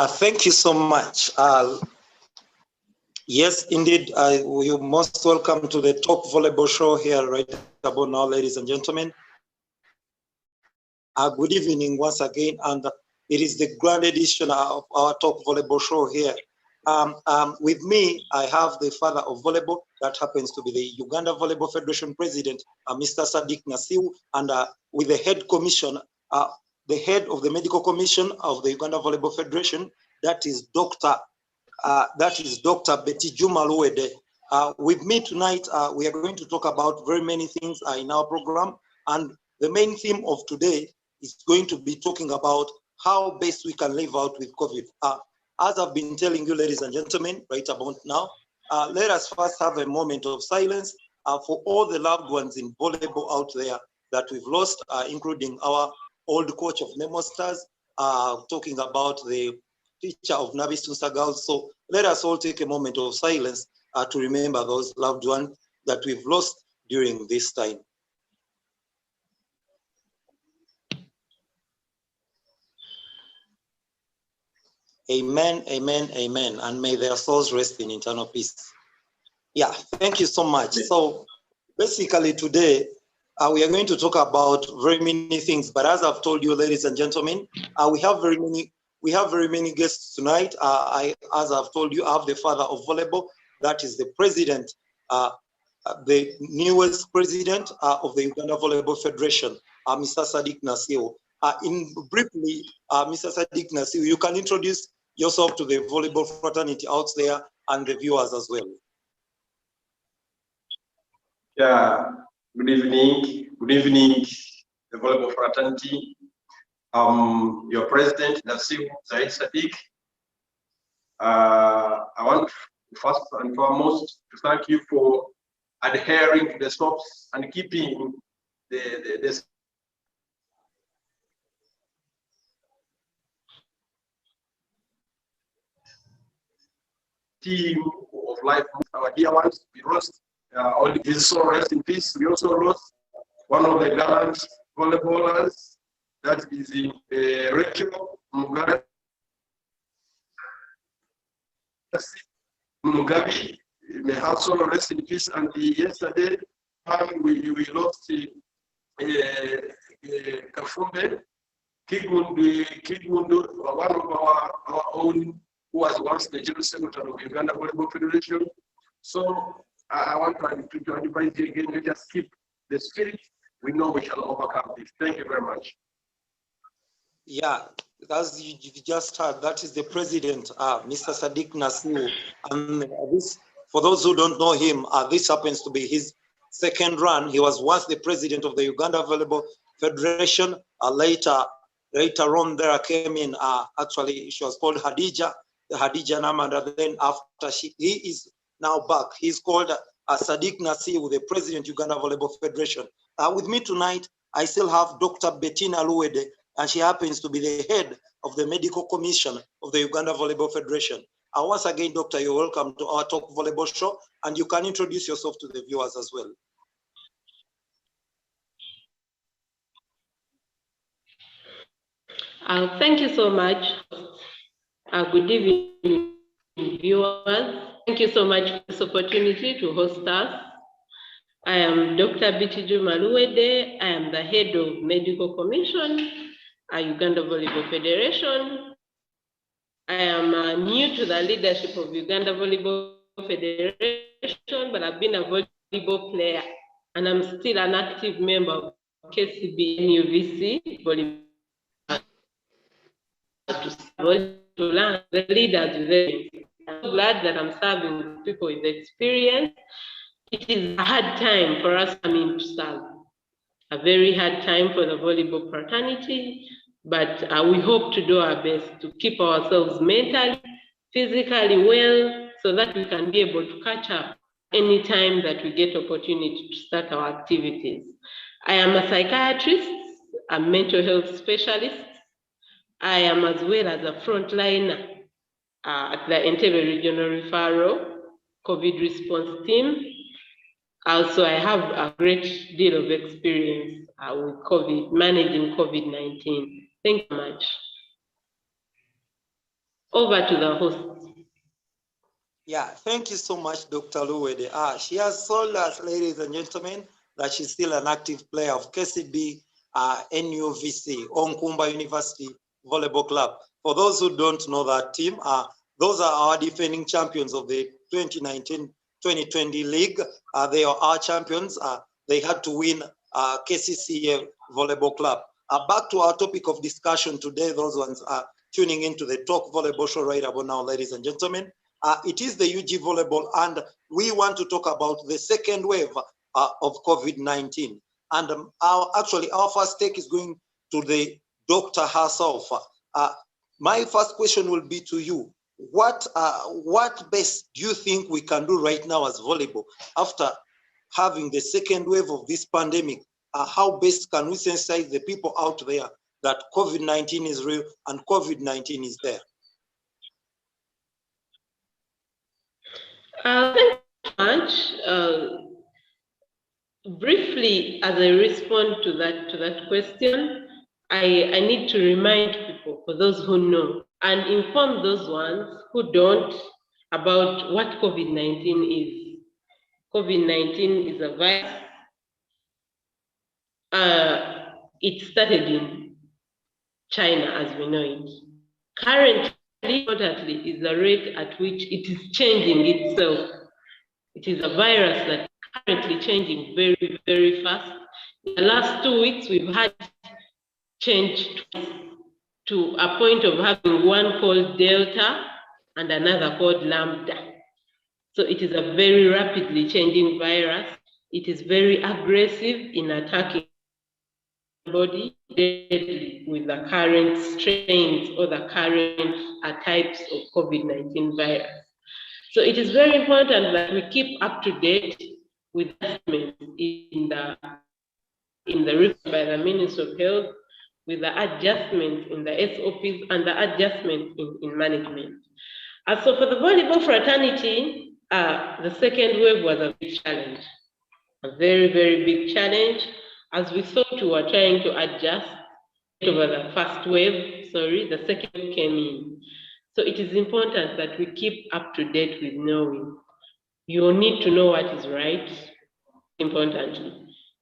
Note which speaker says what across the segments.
Speaker 1: Thank you so much. Yes, indeed, you're most welcome to the Talk Volleyball Show here right about now, ladies and gentlemen. Good evening once again, and it is the grand edition of our Talk Volleyball Show here. With me, I have the father of volleyball, that happens to be the Uganda Volleyball Federation President, Mr. Sadik Nasiwu, and with the head commission, the head of the medical commission of the Uganda Volleyball Federation, that is Dr. Betijuma Luwedde. With me tonight, we are going to talk about very many things in our program, and the main theme of today is going to be talking about how best we can live out with COVID. As I've been telling you, ladies and gentlemen, right about now, let us first have a moment of silence for all the loved ones in volleyball out there that we've lost, including our old coach of Nemo Stars, talking about the teacher of Nabi Susa Girls. So let us all take a moment of silence to remember those loved ones that we've lost during this time. Amen, amen, amen. And may their souls rest in eternal peace. Yeah, thank you so much. So basically today, we are going to talk about very many things, but as I've told you, ladies and gentlemen, we have very many guests tonight. As I've told you, I have the father of volleyball, that is the president, the newest president of the Uganda Volleyball Federation, Mr. Sadik Nasiwu. Briefly, Mr. Sadik Nasiwu, you can introduce yourself to the volleyball fraternity out there and the viewers as well.
Speaker 2: Yeah, good evening, the volleyball fraternity. Your president, Nasiwu Sadik. I want first and foremost to thank you for adhering to the stops and keeping the team of life, our dear ones. We lost all the so rest in peace. We also lost one of the gallant volleyballers, that is Rachel Mugabe. Mugabe may have so rest in peace. And yesterday, we lost Kafumbe Kigmundu, one of our own, who was once the General Secretary of Uganda Volleyball Federation. So I want to advise you again, let us keep the spirit. We know we shall overcome this. Thank you very much.
Speaker 1: Yeah, as you just heard, that is the president, Mr. Sadik Nasiwu. And this, for those who don't know him, this happens to be his second run. He was once the president of the Uganda Volleyball Federation. Later on, there came in, actually, she was called Hadija Namanda. Then after he is now back, he's called Sadik Nasiwu, the president, Uganda Volleyball Federation. With me tonight, I still have Dr. Betijuma Luwedde, and she happens to be the head of the medical commission of the Uganda Volleyball Federation. Once again, Doctor, you're welcome to our Talk Volleyball Show, and you can introduce yourself to the viewers as well.
Speaker 3: Thank you so much. Good evening, viewers. Thank you so much for this opportunity to host us. I am Dr. Betijuma Luwedde. I am the head of Medical Commission at Uganda Volleyball Federation. I am new to the leadership of Uganda Volleyball Federation, but I've been a volleyball player, and I'm still an active member of KCB NUVC volleyball. To learn the leaders. I'm so glad that I'm serving people with experience. It is a hard time for us to serve. A very hard time for the volleyball fraternity, but we hope to do our best to keep ourselves mentally, physically well, so that we can be able to catch up anytime that we get opportunity to start our activities. I am a psychiatrist, a mental health specialist. I am as well as a frontliner at the Entebbe Regional Referral COVID response team. Also, I have a great deal of experience with managing COVID-19. Thank you much. Over to the host.
Speaker 1: Yeah, thank you so much, Dr. Luwedde. She has told us, ladies and gentlemen, that she's still an active player of KCB NUVC, Onkumba University Volleyball Club. For those who don't know that team, those are our defending champions of the 2019-2020 league. They are our champions. They had to win KCCA Volleyball Club. Back to our topic of discussion today, those ones are tuning into the Talk Volleyball Show right about now, ladies and gentlemen. It is the UG Volleyball, and we want to talk about the second wave of COVID-19. And our first take is going to the doctor herself. My first question will be to you. What best do you think we can do right now as volleyball after having the second wave of this pandemic? How best can we sensitize the people out there that COVID-19 is real and COVID-19 is there?
Speaker 3: Thank you very much. Briefly, as I respond to that question, I need to remind people, for those who know, and inform those ones who don't about what COVID-19 is. COVID-19 is a virus. It started in China, as we know it. Currently, importantly, is the rate at which it is changing itself. It is a virus that is currently changing very, very fast. In the last 2 weeks, we've had change to a point of having one called Delta and another called Lambda. So it is a very rapidly changing virus. It is very aggressive in attacking the body, deadly with the current strains or the current types of COVID-19 virus. So it is very important that we keep up to date with adjustments in the report by the Ministry of Health, with the adjustments in the SOPs and the adjustments in management. So for the volleyball fraternity, the second wave was a big challenge, a very, very big challenge, as we thought we were trying to adjust over the first wave, the second came in. So it is important that we keep up to date with knowing. You need to know what is right, importantly.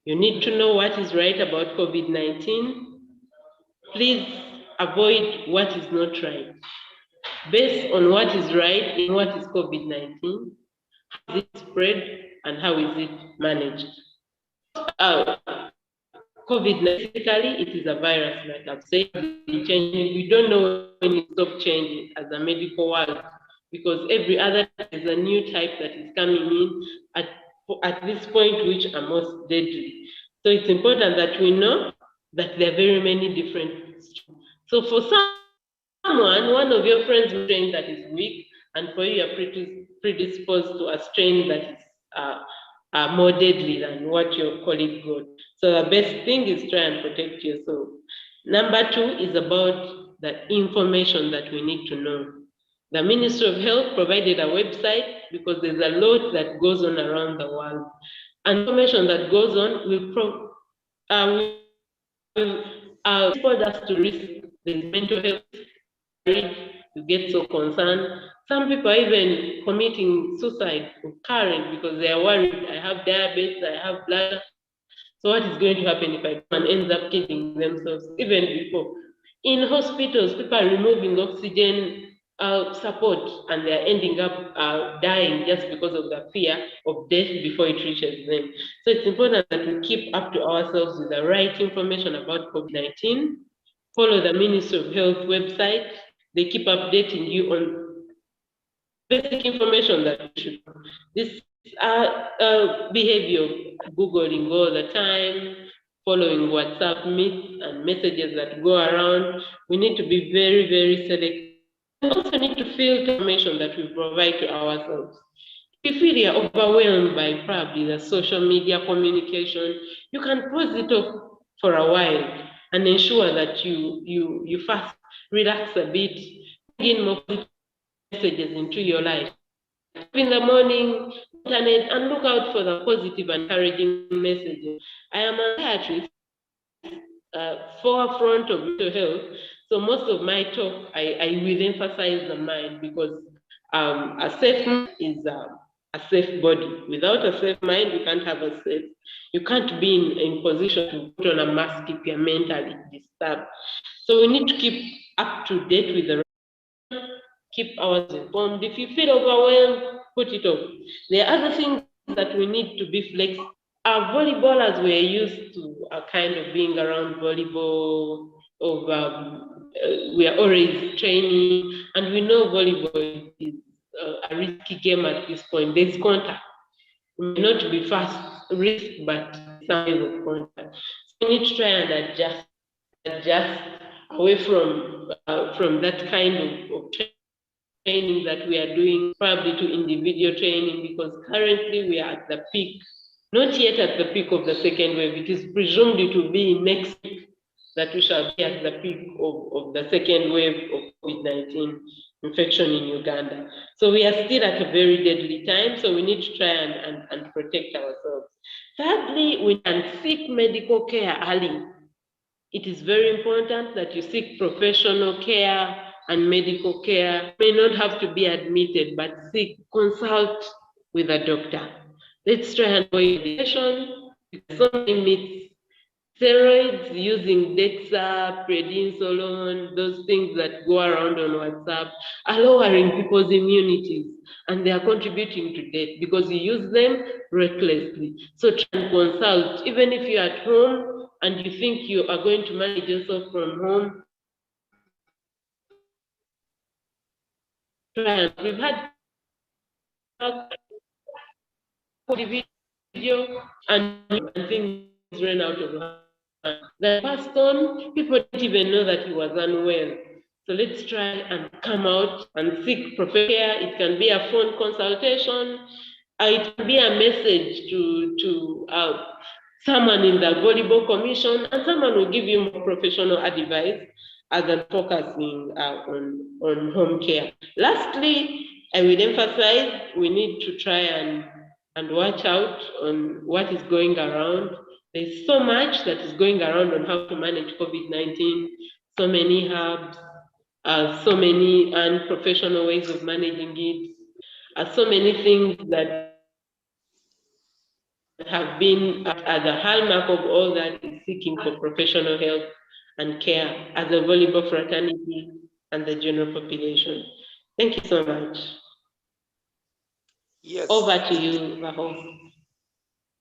Speaker 3: You need to know what is right about COVID-19. Please avoid what is not right. Based on what is right in what is COVID-19, how is it spread and how is it managed? COVID-19, it is a virus, like I've said, we don't know when it stops changing as a medical world, because every other is a new type that is coming in at this point, which are most deadly. So it's important that we know that there are very many different strains. So for someone, one of your friends will strain that is weak, and for you, you're predisposed to a strain that is more deadly than what your colleague got. So the best thing is try and protect yourself. Number 2 is about the information that we need to know. The Ministry of Health provided a website because there's a lot that goes on around the world. And information that goes on will expose us to risk. There's mental health, you get so concerned. Some people are even committing suicide current because they are worried. I have diabetes, I have bladder. So what is going to happen if a man ends up killing themselves? Even before, in hospitals, people are removing oxygen support, and they are ending up dying just because of the fear of death before it reaches them. So it's important that we keep up to ourselves with the right information about COVID-19. Follow the Ministry of Health website. They keep updating you on basic information that you should know. This behavior of Googling all the time, following WhatsApp myths and messages that go around. We need to be very, very selective. We also need to filter information that we provide to ourselves. If you feel you're overwhelmed by probably the social media communication, you can pause it off for a while and ensure that you first relax a bit, bring in more messages into your life. In the morning, internet, and look out for the positive and encouraging messages. I am a psychiatrist, forefront of mental health, So most of my talk, I will emphasize the mind, because a safe mind is a safe body. Without a safe mind, you can't have a safe. You can't be in position to put on a mask if you're mentally disturbed. So we need to keep up to date with the keep ours informed. If you feel overwhelmed, put it off. There are other things that we need to be flexible. Our volleyballers were used to a kind of being around volleyball, we are always training, and we know volleyball is a risky game at this point. There's contact. It may not be fast risk, but some of contact. So we need to try and adjust away from that kind of training that we are doing, probably to individual training, because currently we are at the peak, not yet at the peak of the second wave. It is presumed it will be next week that we shall be at the peak of the second wave of COVID-19 infection in Uganda. So we are still at a very deadly time, so we need to try and protect ourselves. Thirdly, we can seek medical care early. It is very important that you seek professional care and medical care. You may not have to be admitted, but consult with a doctor. Let's try and avoid medication, because something meets steroids using DEXA, prednisolone, those things that go around on WhatsApp, are lowering people's immunities, and they are contributing to death because you use them recklessly. So try and consult, even if you're at home and you think you are going to manage yourself from home. Try and we've had video and things ran out of hand. The passed on, people didn't even know that he was unwell. So let's try and come out and seek professional care. It can be a phone consultation. It can be a message to someone in the volleyball commission, and someone will give you more professional advice other than focusing on home care. Lastly, I will emphasize we need to try and watch out on what is going around. There's so much that is going around on how to manage COVID-19, so many herbs, so many unprofessional ways of managing it, so many things that have been the hallmark of all that is seeking for professional help and care as a volleyball fraternity and the general population. Thank you so much.
Speaker 1: Yes.
Speaker 3: Over to you, Rahul.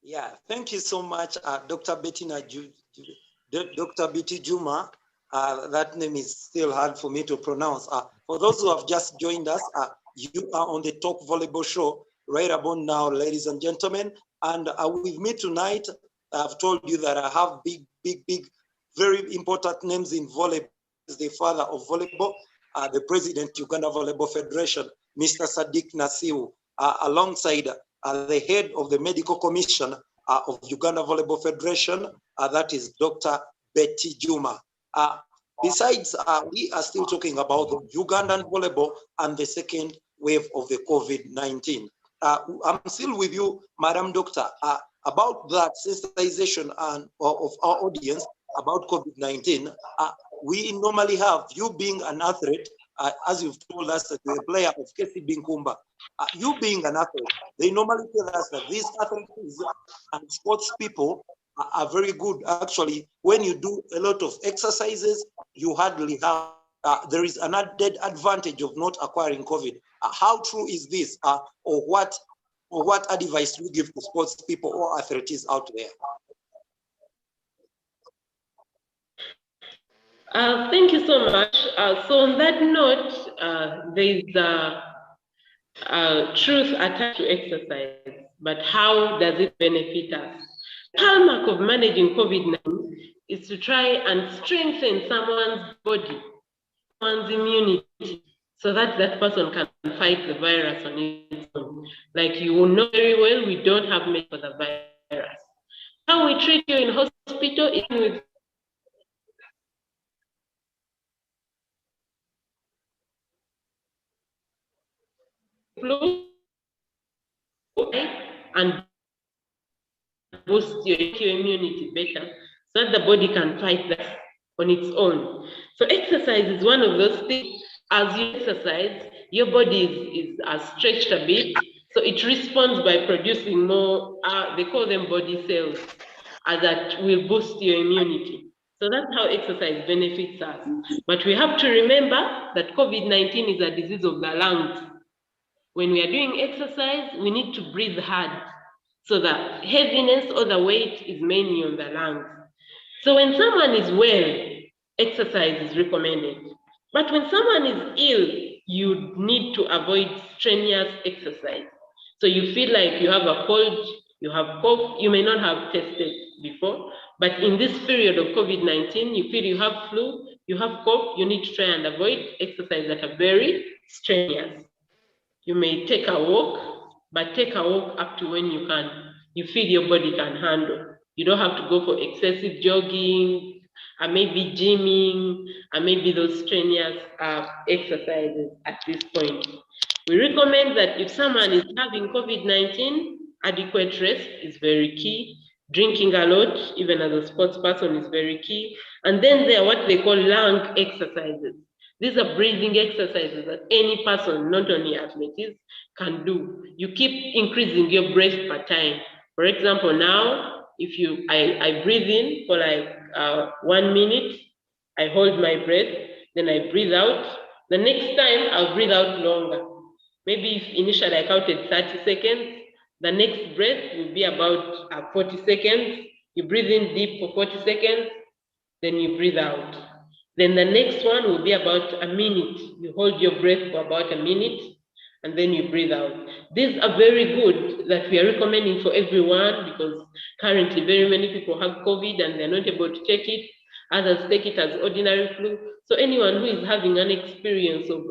Speaker 1: Yeah, thank you so much, Dr. Betijuma. That name is still hard for me to pronounce. For those who have just joined us, you are on the Top Volleyball Show right about now, ladies and gentlemen. And with me tonight, I've told you that I have big, very important names in volleyball. The father of volleyball, the president, Uganda Volleyball Federation, Mr. Sadik Nasiwu, alongside the head of the medical commission of Uganda Volleyball Federation, that is Dr. Betijuma. Besides, we are still talking about the Ugandan volleyball and the second wave of the COVID-19. I'm still with you, Madam Doctor, about that sensitization of our audience about COVID-19. We normally have, you being an athlete, as you've told us, that you're a player of KCB Nkumba, you being an athlete, they normally tell us that these athletes and sports people are very good. Actually, when you do a lot of exercises, you hardly have, there is an added advantage of not acquiring COVID. How true is this, or what advice do you give to sports people or athletes out there?
Speaker 3: Thank you so much. So on that note, there is truth attached to exercise, but how does it benefit us? The hallmark of managing COVID-19 is to try and strengthen someone's body, someone's immunity, so that that person can fight the virus on its own. Like you will know very well, we don't have medicine for the virus. How we treat you in hospital is with flu and boost your immunity better so that the body can fight that on its own. So exercise is one of those things. As you exercise, your body is stretched a bit, so it responds by producing more, they call them body cells, that will boost your immunity. So that's how exercise benefits us. But we have to remember that COVID-19 is a disease of the lungs. When we are doing exercise, we need to breathe hard. So the heaviness or the weight is mainly on the lungs. So when someone is well, exercise is recommended. But when someone is ill, you need to avoid strenuous exercise. So you feel like you have a cold, you have cough, you may not have tested before, but in this period of COVID-19, you feel you have flu, you have cough, you need to try and avoid exercise that are very strenuous. You may take a walk, but take a walk up to when you feel your body can handle. You don't have to go for excessive jogging, or maybe gymming, or maybe those strenuous exercises at this point. We recommend that if someone is having COVID-19, adequate rest is very key. Drinking a lot, even as a sports person, is very key. And then there are what they call lung exercises. These are breathing exercises that any person, not only athletes, can do. You keep increasing your breath per time. For example, now, if I breathe in for like 1 minute, I hold my breath, then I breathe out. The next time, I'll breathe out longer. Maybe if initially I counted 30 seconds, the next breath will be about 40 seconds. You breathe in deep for 40 seconds, then you breathe out. Then the next one will be about a minute. You hold your breath for about a minute, and then you breathe out. These are very good that we are recommending for everyone, because currently very many people have COVID and they're not able to take it. Others take it as ordinary flu. So anyone who is having an experience of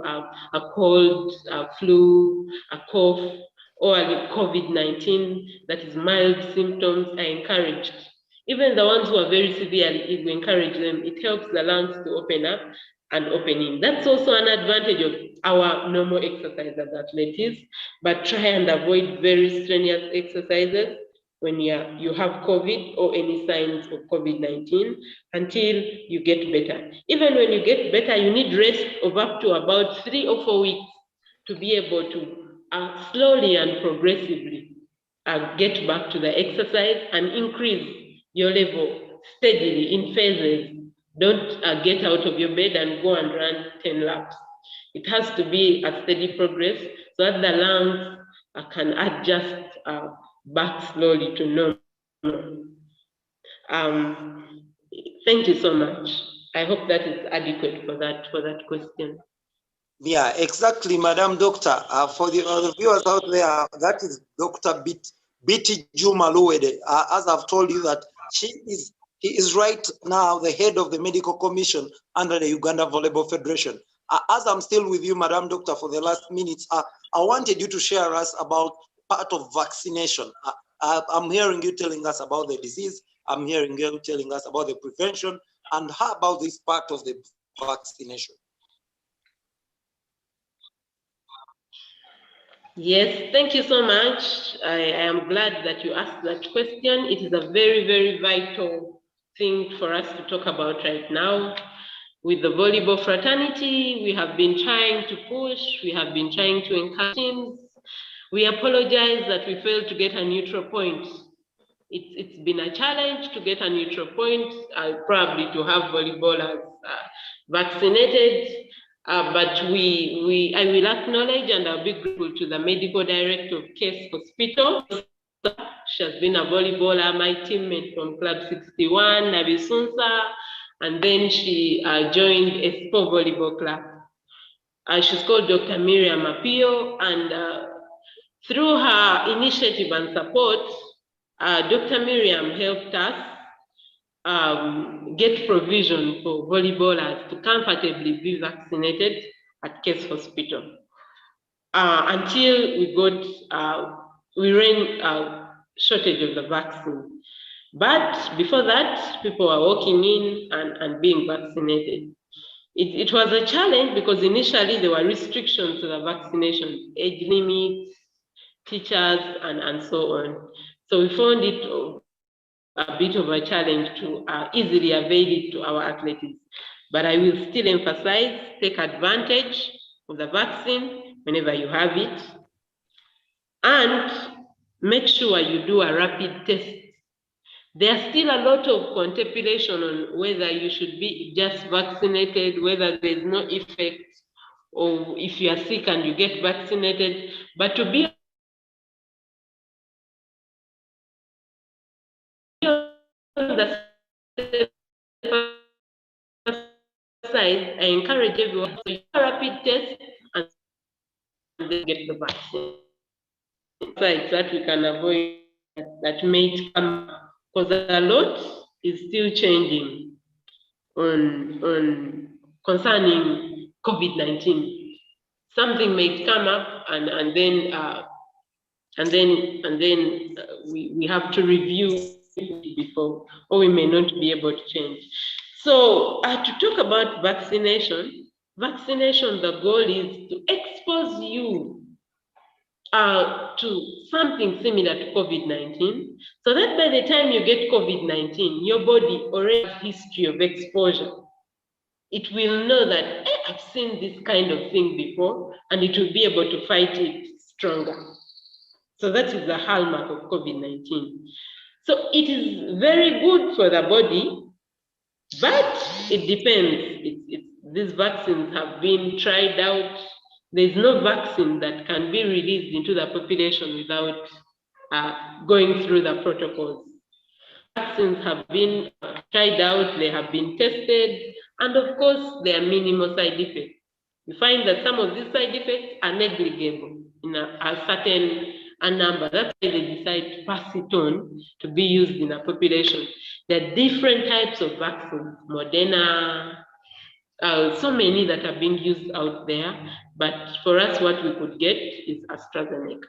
Speaker 3: a cold, a flu, a cough, or a COVID-19 that is mild symptoms are encouraged. Even the ones who are very severely ill, we encourage them. It helps the lungs to open up and open in. That's also an advantage of our normal exercise as athletes, but try and avoid very strenuous exercises when you have COVID or any signs of COVID-19 until you get better. Even when you get better, you need rest of up to about 3 or 4 weeks to be able to slowly and progressively get back to the exercise and increase your level steadily in phases. Don't get out of your bed and go and run 10 laps. It has to be a steady progress so that the lungs can adjust back slowly to normal. Thank you so much. I hope that is adequate for that question.
Speaker 1: Yeah, exactly, Madam Doctor. For the viewers out there, that is Dr. Betijuma Luwedde. As I've told you that he is right now the head of the medical commission under the Uganda Volleyball Federation. As I'm still with you, Madam Doctor, for the last minutes, I wanted you to share us about part of vaccination. I'm hearing you telling us about the disease. I'm hearing you telling us about the prevention. And how about this part of the vaccination?
Speaker 3: Yes, thank you so much. I am glad that you asked that question. It is a very, very vital thing for us to talk about right now. With the volleyball fraternity, we have been trying to push, we have been trying to encourage teams. We apologize that we failed to get a neutral point. It's been a challenge to get a neutral point, probably to have volleyballers vaccinated. But I will acknowledge and I'll be grateful to the medical director of Case Hospital. She has been a volleyballer, my teammate from Club 61, Nabi Sunsa, and then she joined Espo Volleyball Club. She's called Dr. Miriam Apio, and through her initiative and support, Dr. Miriam helped us get provision for volleyballers to comfortably be vaccinated at Case Hospital until we ran a shortage of the vaccine. But before that, people were walking in and being vaccinated. It was a challenge because initially there were restrictions to the vaccination, age limits, teachers, and so on. So we found it a bit of a challenge to easily avail it to our athletes. But I will still emphasize, take advantage of the vaccine whenever you have it, and make sure you do a rapid test. There's still a lot of contemplation on whether you should be just vaccinated, whether there's no effect, or if you are sick and you get vaccinated. But to be on the side, I encourage everyone to do a rapid test and then get the vaccine. Sites that we can avoid that may come, because a lot is still changing on concerning COVID-19. Something may come up and then we have to review before, or we may not be able to change. So to talk about vaccination, the goal is to expose you to something similar to COVID-19, so that by the time you get COVID-19, your body already has a history of exposure. It will know that I've seen this kind of thing before, and it will be able to fight it stronger. So that is the hallmark of COVID-19. So it is very good for the body, but it depends. These vaccines have been tried out. There's no vaccine that can be released into the population without going through the protocols. Vaccines have been tried out, they have been tested, and of course, there are minimal side effects. You find that some of these side effects are negligible in a certain number. That's why they decide to pass it on to be used in a population. There are different types of vaccines, Moderna, so many that are being used out there, but for us, what we could get is AstraZeneca.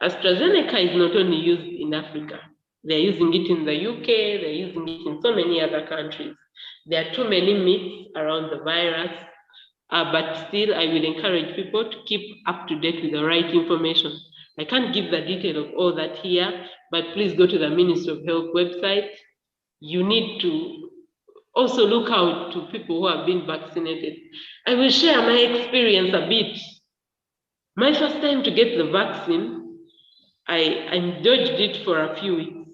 Speaker 3: AstraZeneca is not only used in Africa. They're using it in the UK, they're using it in so many other countries. There are too many myths around the virus, but still I will encourage people to keep up to date with the right information. I can't give the detail of all that here, but please go to the Ministry of Health website. You need to also look out to people who have been vaccinated. I will share my experience a bit. My first time to get the vaccine, I dodged it for a few weeks.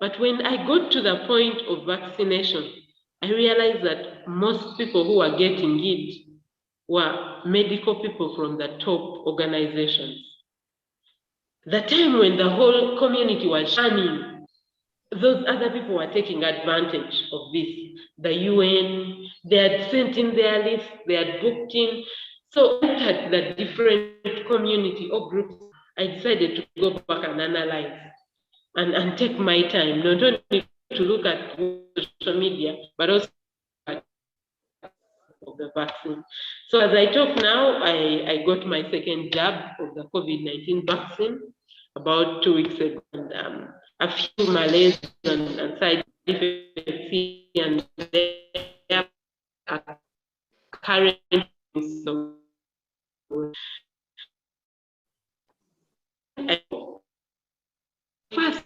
Speaker 3: But when I got to the point of vaccination, I realized that most people who were getting it were medical people from the top organizations. The time when the whole community was shunning, those other people were taking advantage of this. The UN, they had sent in their list, they had booked in. So at the different community or groups, I decided to go back and analyze and take my time, not only to look at social media, but also at the vaccine. So as I talk now, I got my second jab of the COVID-19 vaccine about 2 weeks ago, and a few malaise and side effects here and there are currently. So first,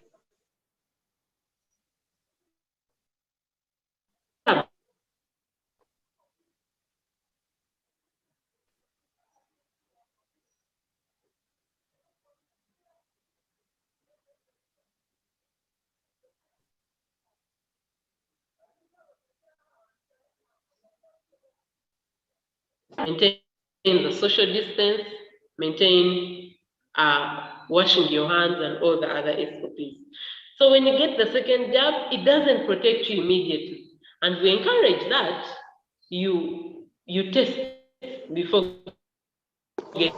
Speaker 3: maintain the social distance, maintain washing your hands and all the other SOPs. So when you get the second jab, it doesn't protect you immediately. And we encourage that you test before you get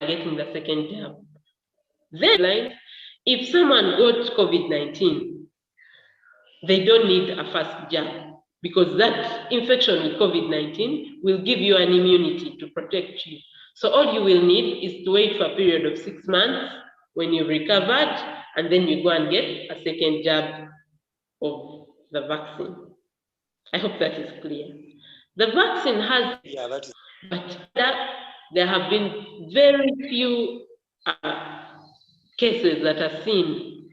Speaker 3: getting the second jab. Then, if someone got COVID-19, they don't need a first jab, because that infection with COVID-19 will give you an immunity to protect you. So all you will need is to wait for a period of 6 months when you've recovered, and then you go and get a second jab of the vaccine. I hope that is clear. The vaccine has,
Speaker 1: Yeah, that is.
Speaker 3: but there have been very few cases that are seen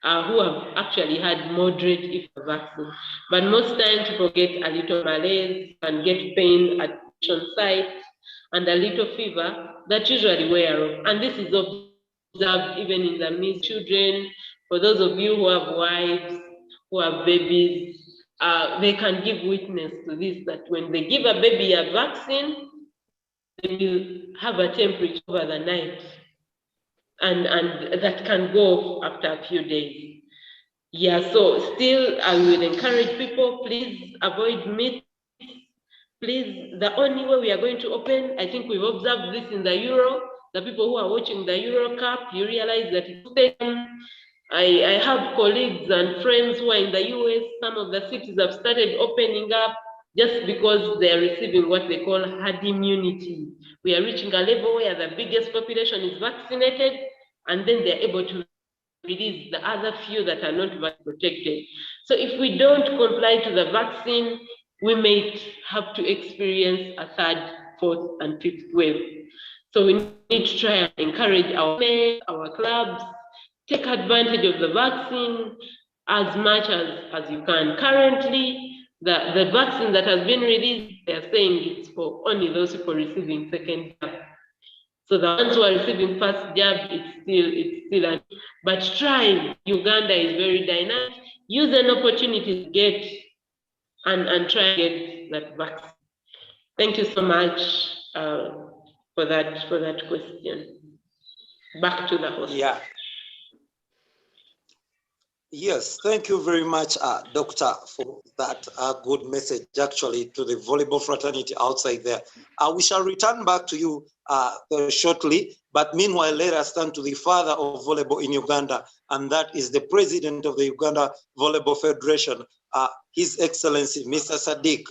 Speaker 3: who have actually had moderate effect of vaccine. But most times people get a little malaise and get pain at site and a little fever that usually wear off. And this is observed even in the midst of children. For those of you who have wives, who have babies, they can give witness to this, that when they give a baby a vaccine, they will have a temperature over the night. And that can go after a few days. Yeah, so still I will encourage people, please avoid myths. Please, the only way we are going to open, I think we've observed this in the Euro, the people who are watching the Euro Cup, you realize that it's I have colleagues and friends who are in the US, some of the cities have started opening up just because they are receiving what they call herd immunity. We are reaching a level where the biggest population is vaccinated, and then they're able to release the other few that are not protected. So if we don't comply to the vaccine, we may have to experience a third, fourth, and fifth wave. So we need to try and encourage our clubs, take advantage of the vaccine as much as you can. Currently, the vaccine that has been released, they're saying it's for only those people receiving second jab. So the ones who are receiving first jab, it's still but try. Uganda is very dynamic. Use an opportunity to get and try and get that vaccine. Thank you so much for that question. Back to the host.
Speaker 1: Yeah. Yes, thank you very much, Doctor, for that good message, actually, to the volleyball fraternity outside there. We shall return back to you shortly, but meanwhile, let us turn to the father of volleyball in Uganda, and that is the president of the Uganda Volleyball Federation, His Excellency, Mr. Sadik.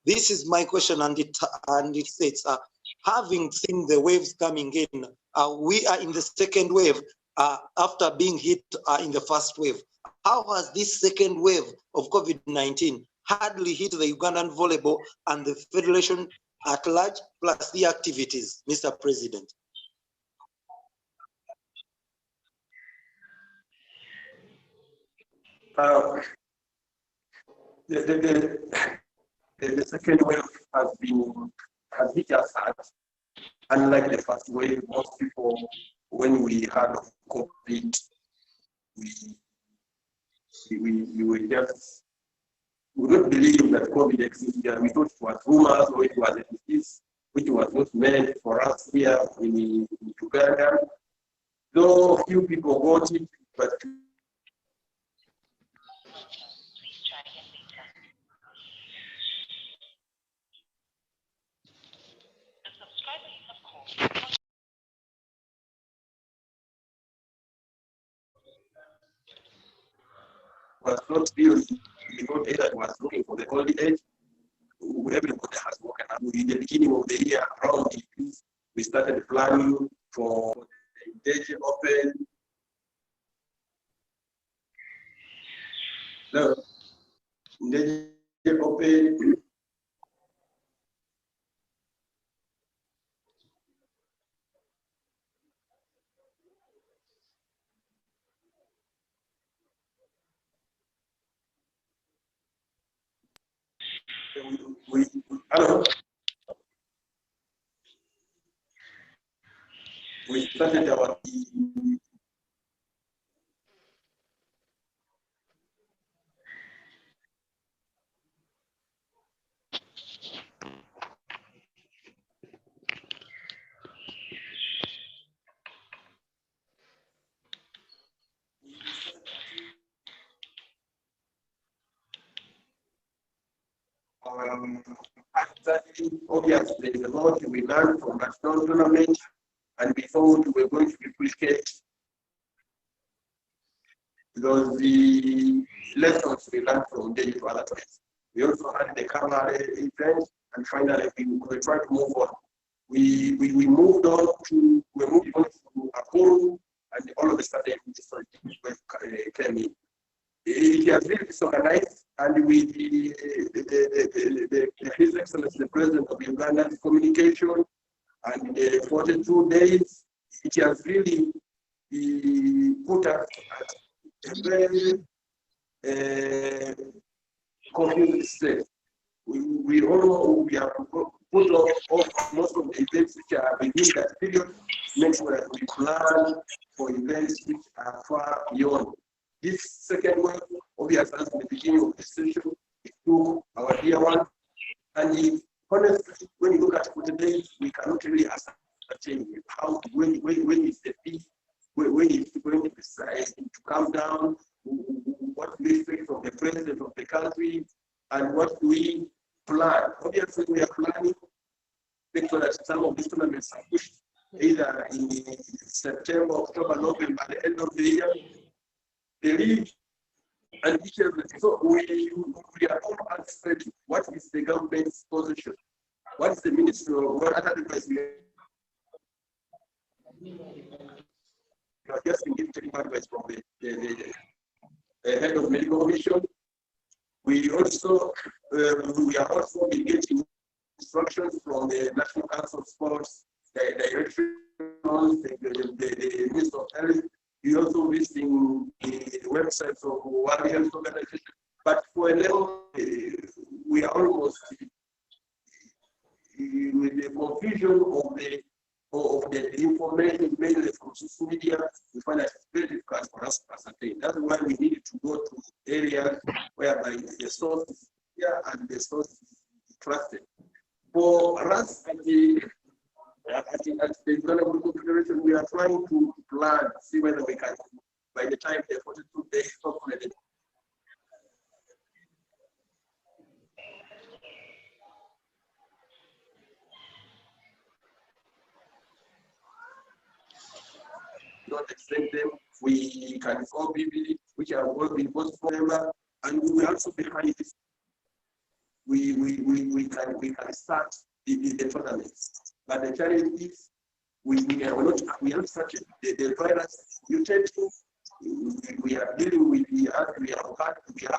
Speaker 1: This is my question, and it states, having seen the waves coming in, we are in the second wave after being hit in the first wave. How has this second wave of COVID-19 hardly hit the Ugandan volleyball and the federation at large, plus the activities, Mr. President?
Speaker 2: The second wave has hit us hard. Unlike the first wave, most people, when we had COVID, we were just, we would not believe that COVID existed. We thought it was rumors or it was a disease which was not meant for us here in Uganda. Though few people got it, but was not really because either was looking for the old age. Everybody has woken up. In the beginning of the year, around this, we started planning for the Deji Open. No, Deji Open. We started our obviously there's a lot we learned from that tournament, and we thought we were going to replicate the lessons we learned from Delhi to other places. We also had the Kamare event, and finally we tried to move on. We moved on to Akuru, and all of a sudden different things came in. It has really disorganized, and with the Excellency the President of Uganda's communication, and in the 42 days, it has really put us at a very confused state. We all know we have put off most of the events which are within that period, make sure that we plan for events which are far beyond. This second wave, obviously, at the beginning of the session, it took our dear one. And honestly, when you look at it today, we cannot really ascertain how, when is the peak, when it's going to decide to come down, what we expect from the president of the country, and what do we plan. Obviously, we are planning, make sure that some of these tournaments are pushed either in September, October, November, by the end of the year. The league and each of them. So we are all asking what is the government's position? What is the ministry of what other advice we are just getting advice from the head of medical commission. We also we are also getting instructions from the National Council of Sports, the direction, the Minister of Health. We also visiting the websites of Warriors organization. But for a level, we are almost with the confusion of the information mainly from social media. We find that it's very difficult for us to ascertain. That's why we needed to go to areas whereby the source is here and the source is trusted. For us at the Uganda Volleyball Federation, we are trying to plan, see whether we can, by the time the 42 days, hopefully. Not extend them, we can call BB, which are working both forever, and we will also behind this. We can start the tournaments. But the challenge is we are such the virus mutating. We are dealing with we have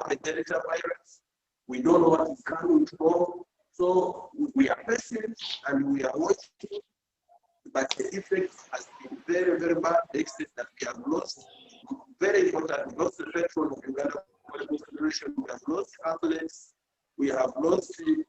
Speaker 2: a Delta virus. We don't know what is coming from. So we are patient and we are watching. But the effect has been very, very bad. The extent that we have lost, very important, we lost the petrol of Uganda Volleyball Federation. We have lost athletes. We have lost the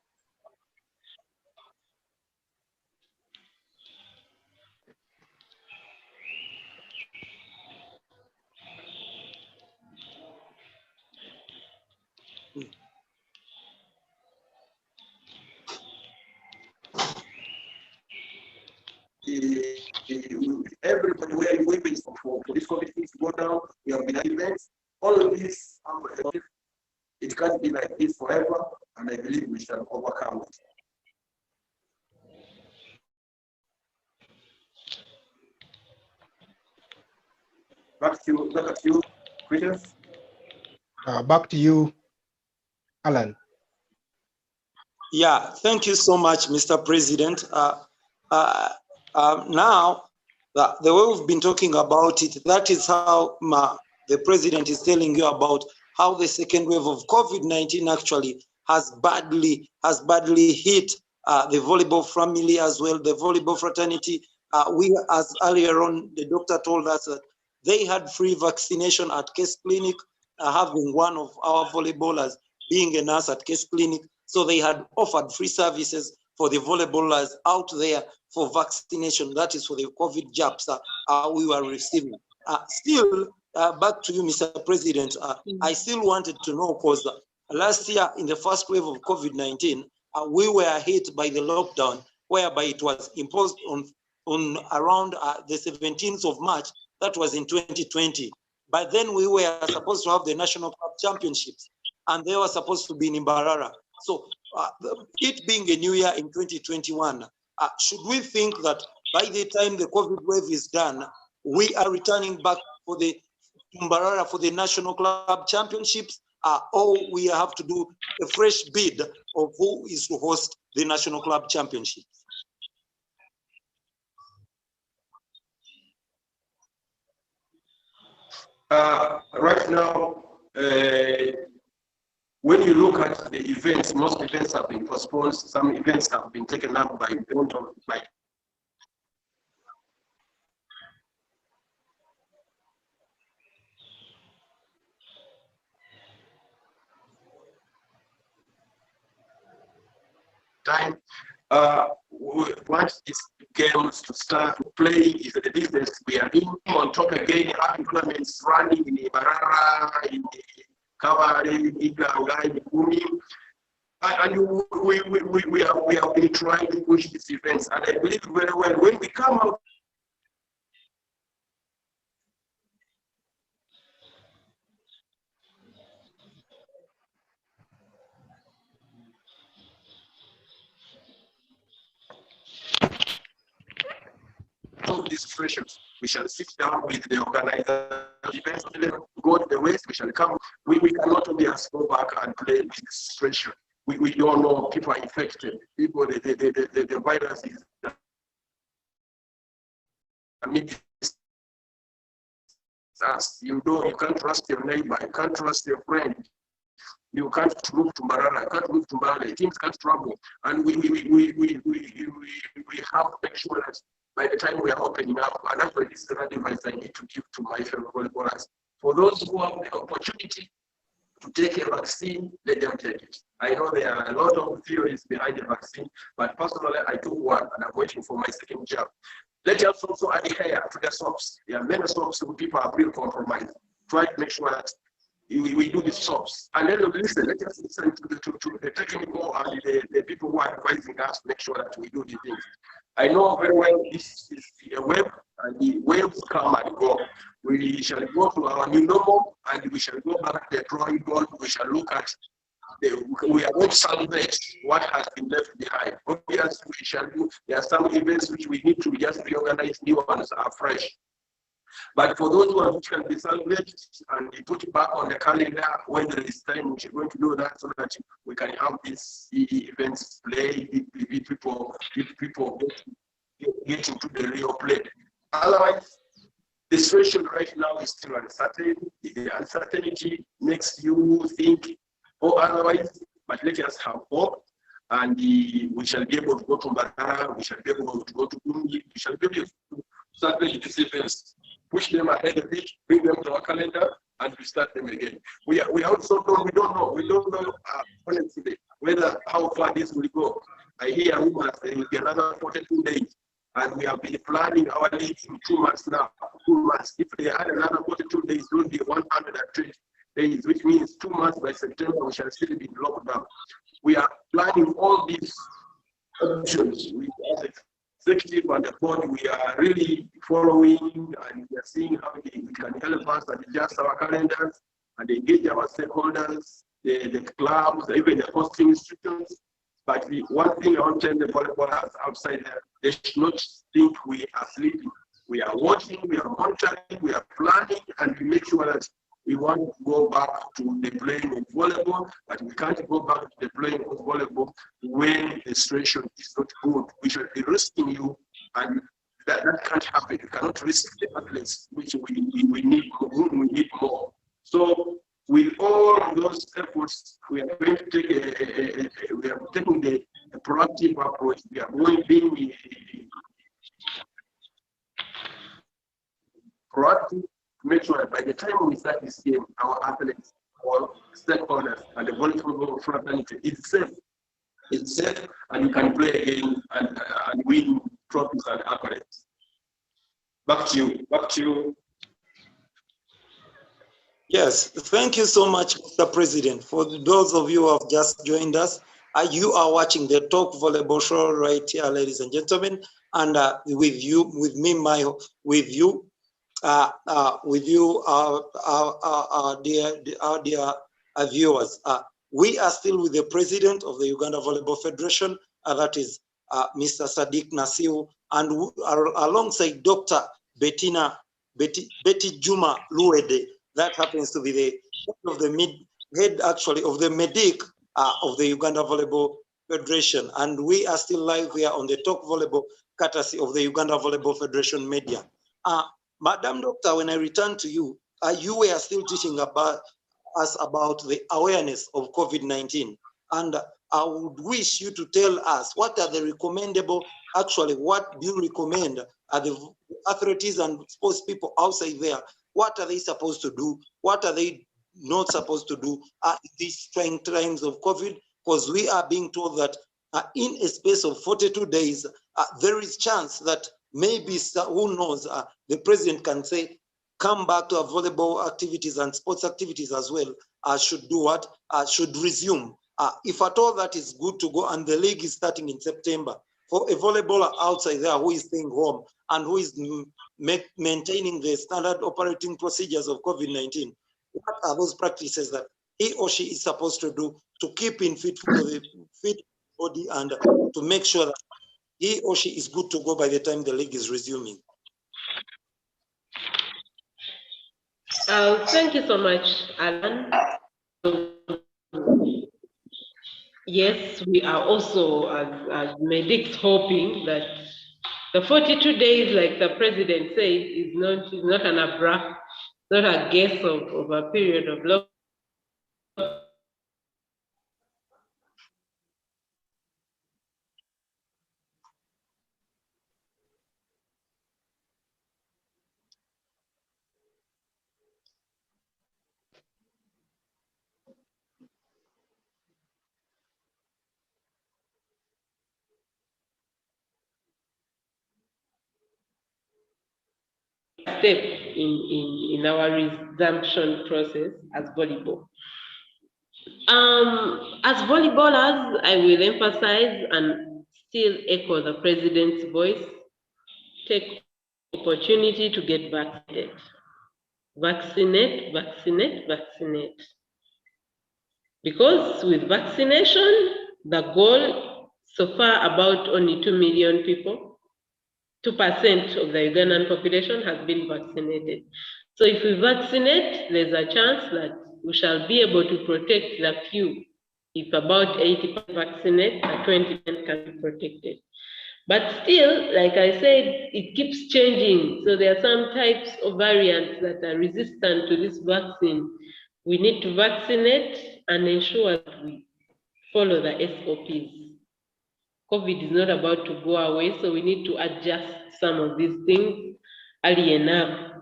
Speaker 2: everybody we are waiting for this committee to go down. We have been at events. All of this, it can't be like this forever, and I believe we shall overcome it. Back to you, Christians.
Speaker 4: Back to you, Alan.
Speaker 1: Yeah, thank you so much, Mr. President. Now, the way we've been talking about it, that is how the president is telling you about how the second wave of COVID-19 actually has badly hit the volleyball family as well, the volleyball fraternity. We, as earlier on, the doctor told us that they had free vaccination at Case Clinic, having one of our volleyballers being a nurse at Case Clinic. So they had offered free services for the volleyballers out there for vaccination. That is for the COVID jabs we were receiving. Still, back to you, Mr. President, I still wanted to know, because last year in the first wave of COVID-19, we were hit by the lockdown, whereby it was imposed on around the 17th of March. That was in 2020. By then we were supposed to have the National Club Championships, and they were supposed to be in Mbarara. So it being a new year in 2021, should we think that by the time the COVID wave is done, we are returning back for the Mbarara for the National Club Championships, or we have to do a fresh bid of who is to host the National Club Championships?
Speaker 2: Right now, when when you look at the events, most events have been postponed. Some events have been taken up by time. Once these games to start playing is the business we are in. On top again, having tournaments running in the Barara, in the Kavare, in Uganda, in Kumi. And we have been trying to push these events. And I believe very well when we come out of these pressures, we shall sit down with the organizer, events, go to the West, we shall come. We cannot just go back and play with this pressure. We don't know, people are infected. People, the virus is. I mean, you can't trust your neighbor, you can't trust your friend. You can't move to Marara, you can't move to Mali, teams can't travel. And we have to make sure that by the time we are opening up, and actually this is an advice I need to give to my fellow volleyballers. For those who have the opportunity to take a vaccine, let them take it. I know there are a lot of theories behind the vaccine, but personally I took one and I'm waiting for my second jab. Let us also adhere to the SOPs. There are many SOPs who people are real compromised. Try to make sure that we do the SOPs. And then listen, let us listen to the technical and the people who are advising us to make sure that we do the things. I know very well this is a wave, and the waves come and go. We shall go to our new normal, and we shall go back to the drawing board. We shall look at we are going to salvage what has been left behind. Obviously, we shall do. There are some events which we need to just reorganize. New ones are fresh. But for those which can be salvaged and we put it back on the calendar when there is time, we're going to do that so that we can have these events play, people get into the real play. Otherwise, the situation right now is still uncertain. The uncertainty makes you think, or otherwise, but let us have hope. And we shall be able to go to Mbagala, we shall be able to go to Bungi, we shall be able to salvage these events, push them ahead of it, bring them to our calendar, and restart them again. We also don't know honestly whether how far this will go. I hear rumors there will be another 42 days, and we have been planning our league in 2 months now. 2 months. If they had another 42 days, it will be 120 days, which means 2 months by September we shall still be in lockdown. We are planning all these options. We as executive and the board, we are really following and we are seeing how we can help us and adjust our calendars and engage our stakeholders, the clubs, even the hosting institutions. But the one thing I want to tell the volleyballers outside there, they should not think we are sleeping. We are watching, we are monitoring, we are planning, and we make sure that we want to go back to the playing of volleyball, but we can't go back to the playing of volleyball when the situation is not good. We should be risking you, and that can't happen. You cannot risk the athletes, which we need more. So with all those efforts, we are going to take we are taking the proactive approach. We are going being proactive. Make sure that by the time we start this game, our athletes or stakeholders and the volleyball fraternity is safe. It's safe, and you can play again and win trophies and accolades. Back to you. Back to you.
Speaker 1: Yes, thank you so much, Mr. President. For those of you who have just joined us, you are watching the Talk Volleyball Show right here, ladies and gentlemen, and with you, dear viewers. We are still with the president of the Uganda Volleyball Federation, that is Mr. Sadik Nasiwu, and alongside Dr. Betijuma Luwedde, that happens to be the head of the medic of the Uganda Volleyball Federation. And we are still live here on the Talk Volleyball, courtesy of the Uganda Volleyball Federation media. Madam Doctor, when I return to you, you were still teaching about us about the awareness of COVID-19. And I would wish you to tell us what are the recommendable, actually, what do you recommend are the athletes and sports people outside there? What are they supposed to do? What are they not supposed to do these trying times of COVID? Because we are being told that in a space of 42 days, there is chance that maybe, who knows, the president can say, come back to our volleyball activities and sports activities as well, should do what? Should resume. If at all that is good to go, and the league is starting in September, for a volleyballer outside there who is staying home and who is maintaining the standard operating procedures of COVID-19, what are those practices that he or she is supposed to do to keep in fit body and to make sure that he or she is good to go by the time the league is resuming?
Speaker 3: Thank you so much, Alan. Yes, we are also, as medics, hoping that the 42 days, like the president said, is not an abrupt, not a guess of a period of long. Step in our resumption process as volleyball. As volleyballers, I will emphasize and still echo the president's voice. Take opportunity to get vaccinated. Vaccinate, vaccinate, vaccinate. Because with vaccination, the goal so far about only 2 million people, 2% of the Ugandan population has been vaccinated. So if we vaccinate, there's a chance that we shall be able to protect the few. If about 80% vaccinate, the 20% can be protected. But still, like I said, it keeps changing. So there are some types of variants that are resistant to this vaccine. We need to vaccinate and ensure that we follow the SOPs. COVID is not about to go away, so we need to adjust some of these things early enough.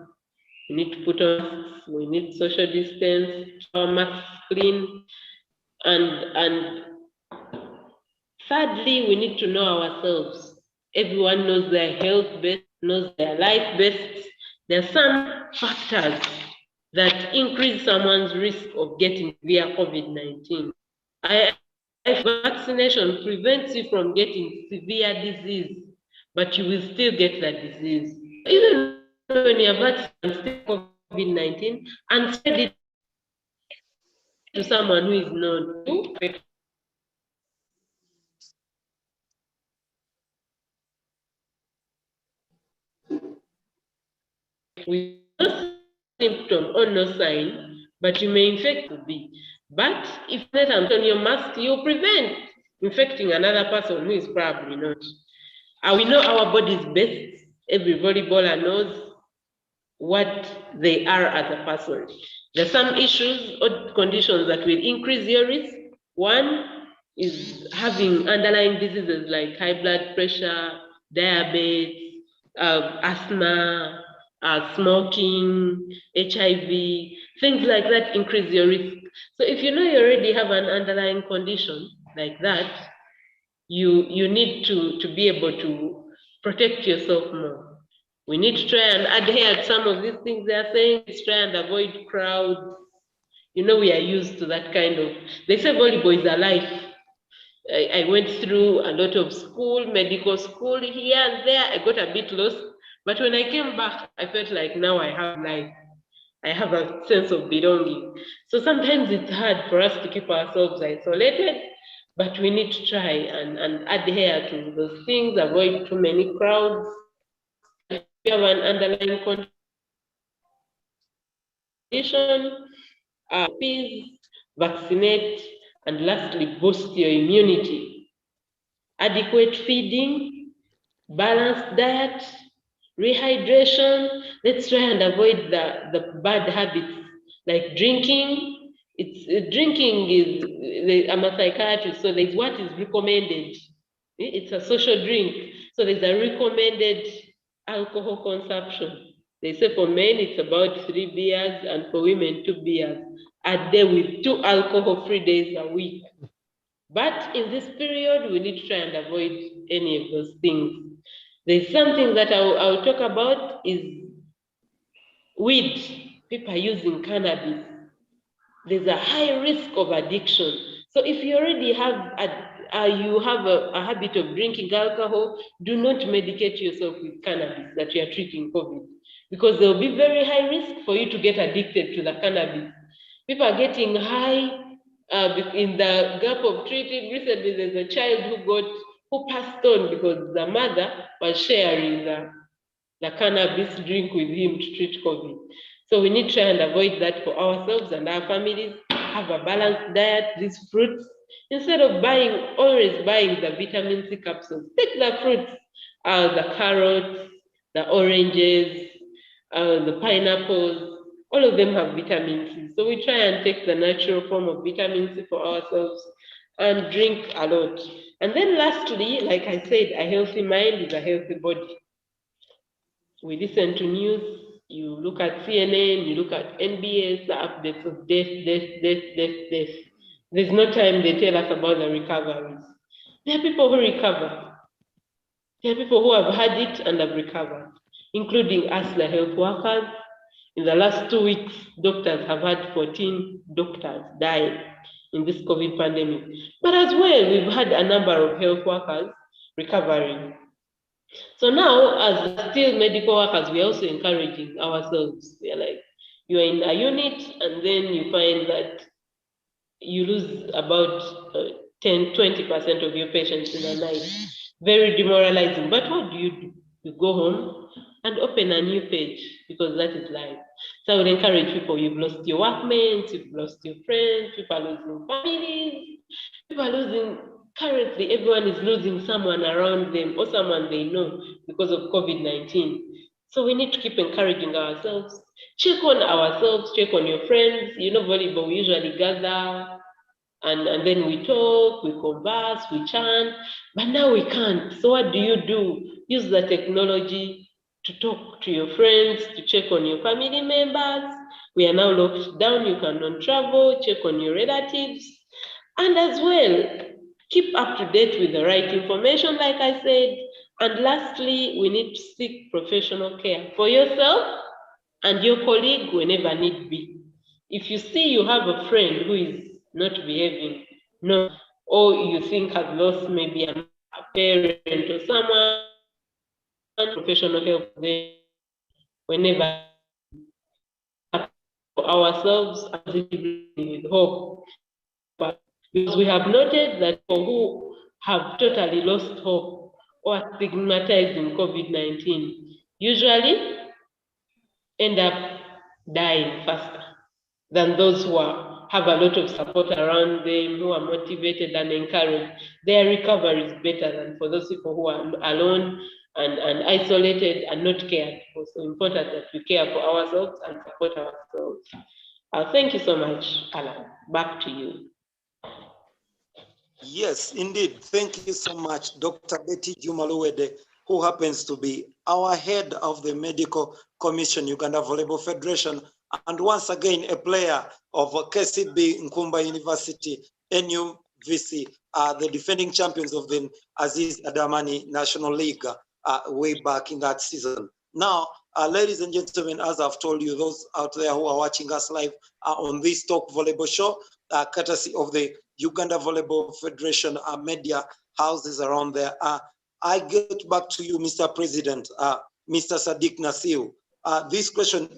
Speaker 3: We need to put on masks, we need social distance, our masks clean, and thirdly, we need to know ourselves. Everyone knows their health best, knows their life best. There are some factors that increase someone's risk of getting via COVID-19. Vaccination prevents you from getting severe disease, but you will still get that disease. Even when you're vaccinated COVID-19 and spread it to someone who is known to, with no symptom or no sign, but you may infect to be. But if not on your mask, you prevent infecting another person who is probably not. We know our bodies best. Every volleyballer knows what they are as a person. There are some issues or conditions that will increase your risk. One is having underlying diseases like high blood pressure, diabetes, asthma, smoking, HIV, things like that increase your risk. So if you know you already have an underlying condition like that, you need to be able to protect yourself more. We need to try and adhere to some of these things they are saying. Let's try and avoid crowds. You know, we are used to that kind of, they say volleyball is a life. I went through a lot of school, medical school here and there. I got a bit lost. But when I came back, I felt like now I have life. I have a sense of belonging. So sometimes it's hard for us to keep ourselves isolated, but we need to try and adhere to those things, avoid too many crowds. If you have an underlying condition, please vaccinate, and lastly, boost your immunity. Adequate feeding, balanced diet, rehydration. Let's try and avoid the bad habits like drinking, it's drinking is, I'm a psychiatrist, so there's what is recommended. It's a social drink. So there's a recommended alcohol consumption. They say for men, it's about 3 beers, and for women, 2 beers a day with 2 alcohol-free days a week. But in this period, we need to try and avoid any of those things. There's something that I'll talk about is weed. People are using cannabis. There's a high risk of addiction. So if you already have a habit of drinking alcohol, do not medicate yourself with cannabis that you are treating COVID, because there will be very high risk for you to get addicted to the cannabis. People are getting high in the gap of treating. Recently, there's a child who passed on because the mother was sharing the cannabis drink with him to treat COVID. So we need to try and avoid that for ourselves and our families. Have a balanced diet, these fruits. Instead of always buying the vitamin C capsules, take the fruits, the carrots, the oranges, the pineapples. All of them have vitamin C. So we try and take the natural form of vitamin C for ourselves and drink a lot. And then lastly, like I said, a healthy mind is a healthy body. We listen to news, you look at CNN, you look at NBS, the updates of death. There's no time they tell us about the recoveries. There are people who recover. There are people who have had it and have recovered, including us, the health workers. In the last 2 weeks, doctors have had 14 doctors die in this COVID pandemic. But as well, we've had a number of health workers recovering. So now, as still medical workers, we're also encouraging ourselves. We're like, you're in a unit, and then you find that you lose about 10-20% of your patients in a night. Very demoralizing. But what do? You go home and open a new page, because that is life. So I would encourage people, you've lost your workmates, you've lost your friends, people are losing families, people are losing, currently everyone is losing someone around them or someone they know because of COVID-19. So we need to keep encouraging ourselves. Check on ourselves, check on your friends. You know, volleyball, we usually gather and then we talk, we converse, we chant, but now we can't. So what do? Use the technology to talk to your friends, to check on your family members. We are now locked down, you cannot travel, check on your relatives. And as well, keep up to date with the right information, like I said. And lastly, we need to seek professional care for yourself and your colleague whenever need be. If you see you have a friend who is not behaving, or you think has lost maybe a parent or someone, professional help there whenever, for ourselves with hope. But because we have noted that people who have totally lost hope or are stigmatized in COVID-19 usually end up dying faster than those who have a lot of support around them, who are motivated and encouraged. Their recovery is better than for those people who are alone and isolated and not cared for. So important that we care for ourselves and support ourselves. Thank you so much, Alan. Back to you.
Speaker 1: Yes, indeed. Thank you so much, Dr. Betijuma Luwedde, who happens to be our head of the Medical Commission, Uganda Volleyball Federation, and once again, a player of KCB Nkumba University, NUVC, the defending champions of the Aziz Adamani National League way back in that season. Now, ladies and gentlemen, as I've told you, those out there who are watching us live on this Talk Volleyball show, courtesy of the Uganda Volleyball Federation media houses around there. I get back to you, Mr. President, Mr. Sadik Nasiwu. This question,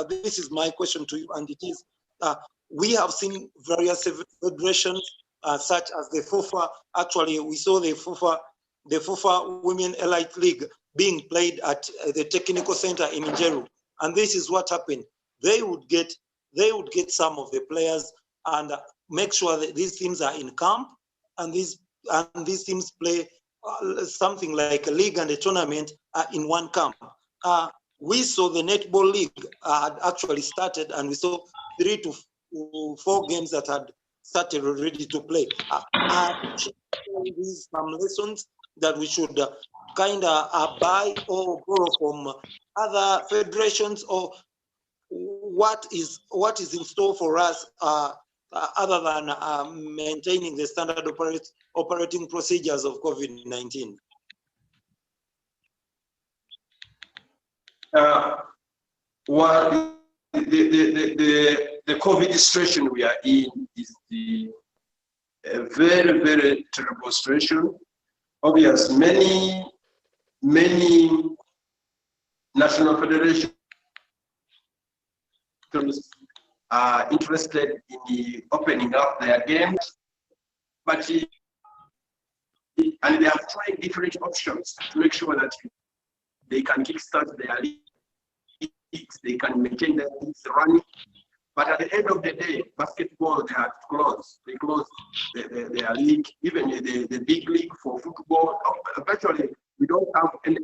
Speaker 1: this is my question to you, and it is, we have seen various federations such as the FUFA. Actually, we saw the FUFA Women Elite League being played at the Technical Center in Njeru, and this is what happened. They would get some of the players and make sure that these teams are in camp, and these teams play something like a league and a tournament in one camp. We saw the netball league had actually started, and we saw 3 to 4 games that had started already to play. These some lessons that we should kind of buy or borrow from other federations, or what is in store for us other than maintaining the standard operating procedures of COVID-19?
Speaker 2: Well, the COVID situation we are in is a very, very terrible situation. Obviously, many national federations are interested in the opening up their games, but and they are trying different options to make sure that they can kickstart their leagues, they can maintain their leagues running. But at the end of the day, basketball, they had closed. They closed their league, even the big league for football. Virtually, we don't have any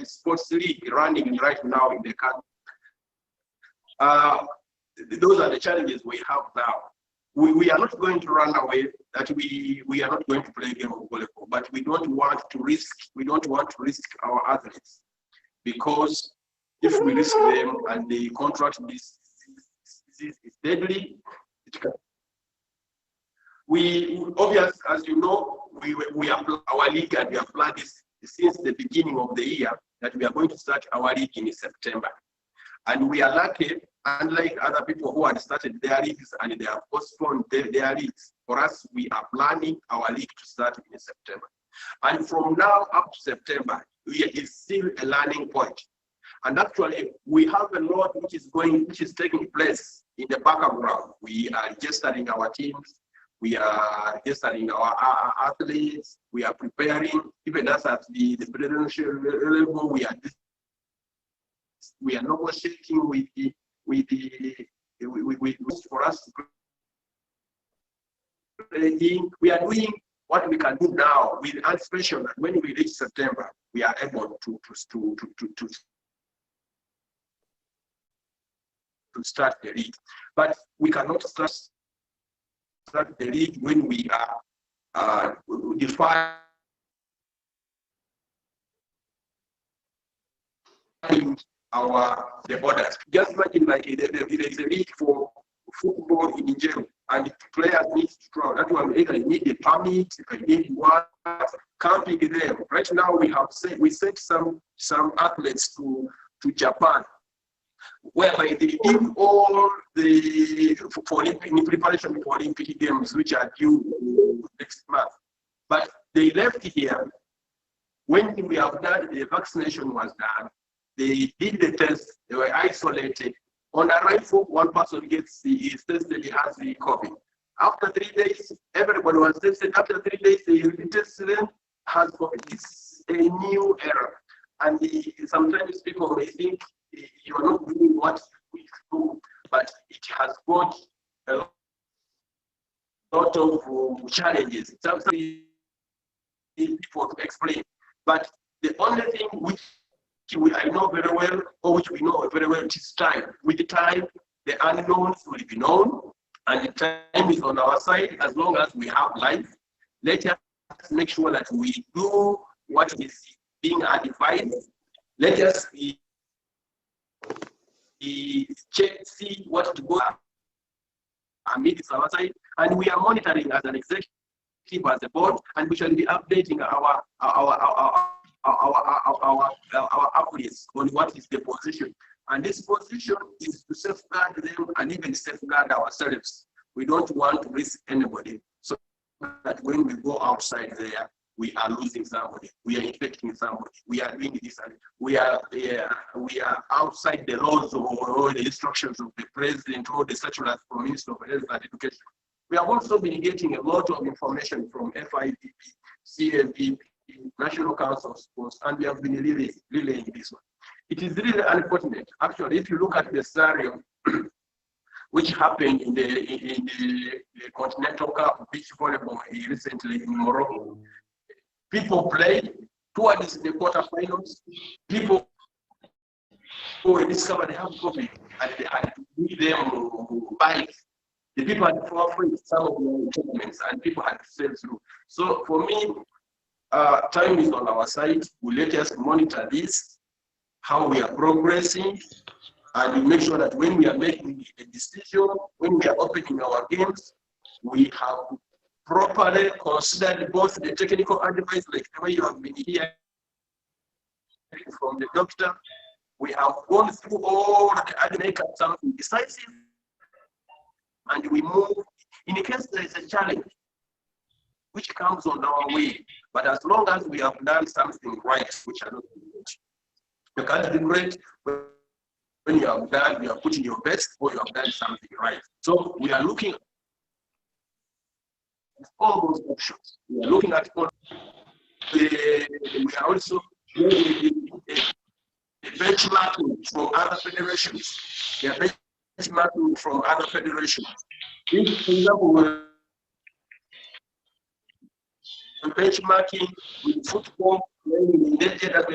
Speaker 2: sports league running right now in the country. Those are the challenges we have now. We are not going to run away that we are not going to play a game of volleyball, but we don't want to risk our athletes, because if we risk them and they contract this disease is deadly, it can. We obviously, as you know, we have our league, and we have planned this since the beginning of the year that we are going to start our league in September. And we are lucky, unlike other people who had started their leagues and they have postponed their leagues. For us, we are planning our league to start in September. And from now up to September, is still a learning point. And actually, we have a lot which is taking place in the background. We are registering our teams, we are registering our athletes, we are preparing, even us at the presidential level, we are negotiating for us to play. We are doing what we can do now with anticipation that when we reach September, we are able to start the league. But we cannot start the league when we are defining the borders. Just imagine like there is a league for football in Nigeria, and the players need to travel. That one either need a permit, need what, camping them. Right now we sent some athletes to Japan, whereby they did all the in preparation for Olympic Games, which are due next month. But they left here. When we have done the vaccination was done, they did the test, they were isolated. On arrival, one person is tested, he has the COVID. After 3 days, everybody was tested. After 3 days, they retested them, has COVID. It's a new era. And sometimes people may think you are not doing what we do, but it has got a lot of challenges. Sometimes people to explain. But the only thing which I know very well, or which we know very well, is time. With the time, the unknowns will be known, and the time is on our side. As long as we have life, let us make sure that we do what is being advised. Let us see what to go amid our side, and we are monitoring as an executive, as a board, and we shall be updating our athletes on what is the position. And this position is to safeguard them and even safeguard ourselves. We don't want to risk anybody, so that when we go outside there, we are losing somebody, we are infecting somebody, we are doing this, and we are outside the laws or the instructions of the president or the circulars from Minister of Health and Education. We have also been getting a lot of information from FIDP, CFP, National Council of Sports, and we have been relaying this one. It is really unfortunate. Actually, if you look at the scenario which happened in the Continental Cup beach volleyball recently in Morocco, people played towards the quarterfinals. People who discovered they have COVID, and they had to give them bikes the people had forfeited some of their achievements and people had to sail through. So for me, time is on our side. We let us monitor this, how we are progressing, and we make sure that when we are making a decision, when we are opening our games, we have properly considered both the technical advice, like the way you have been hearing from the doctor. We have gone through all the make up something decisive, and we move. In case there is a challenge which comes on our way, but as long as we have done something right, which are not good. You can't be great when you have done, you are putting your best, or you have done something right. So we are looking at all those options. We are looking at all. We are also benchmarking from other federations. We are benchmarking from other federations. If, for example, we're benchmarking with football, when we endanger that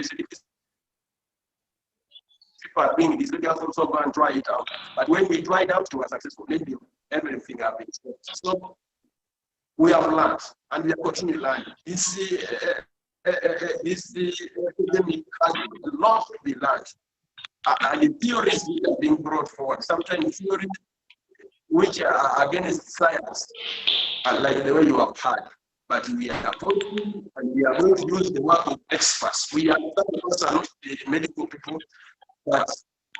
Speaker 2: people are doing this, we can also go and try it out. But when we try it out, we are successful. Maybe everything has been stopped. So we have learned, and we are continuing learning. This epidemic has a lot to be learned. And the theories which are being brought forward, sometimes theories which are against science, like the way you have had. But we are talking and we are going to use the work of experts. We are not the medical people, but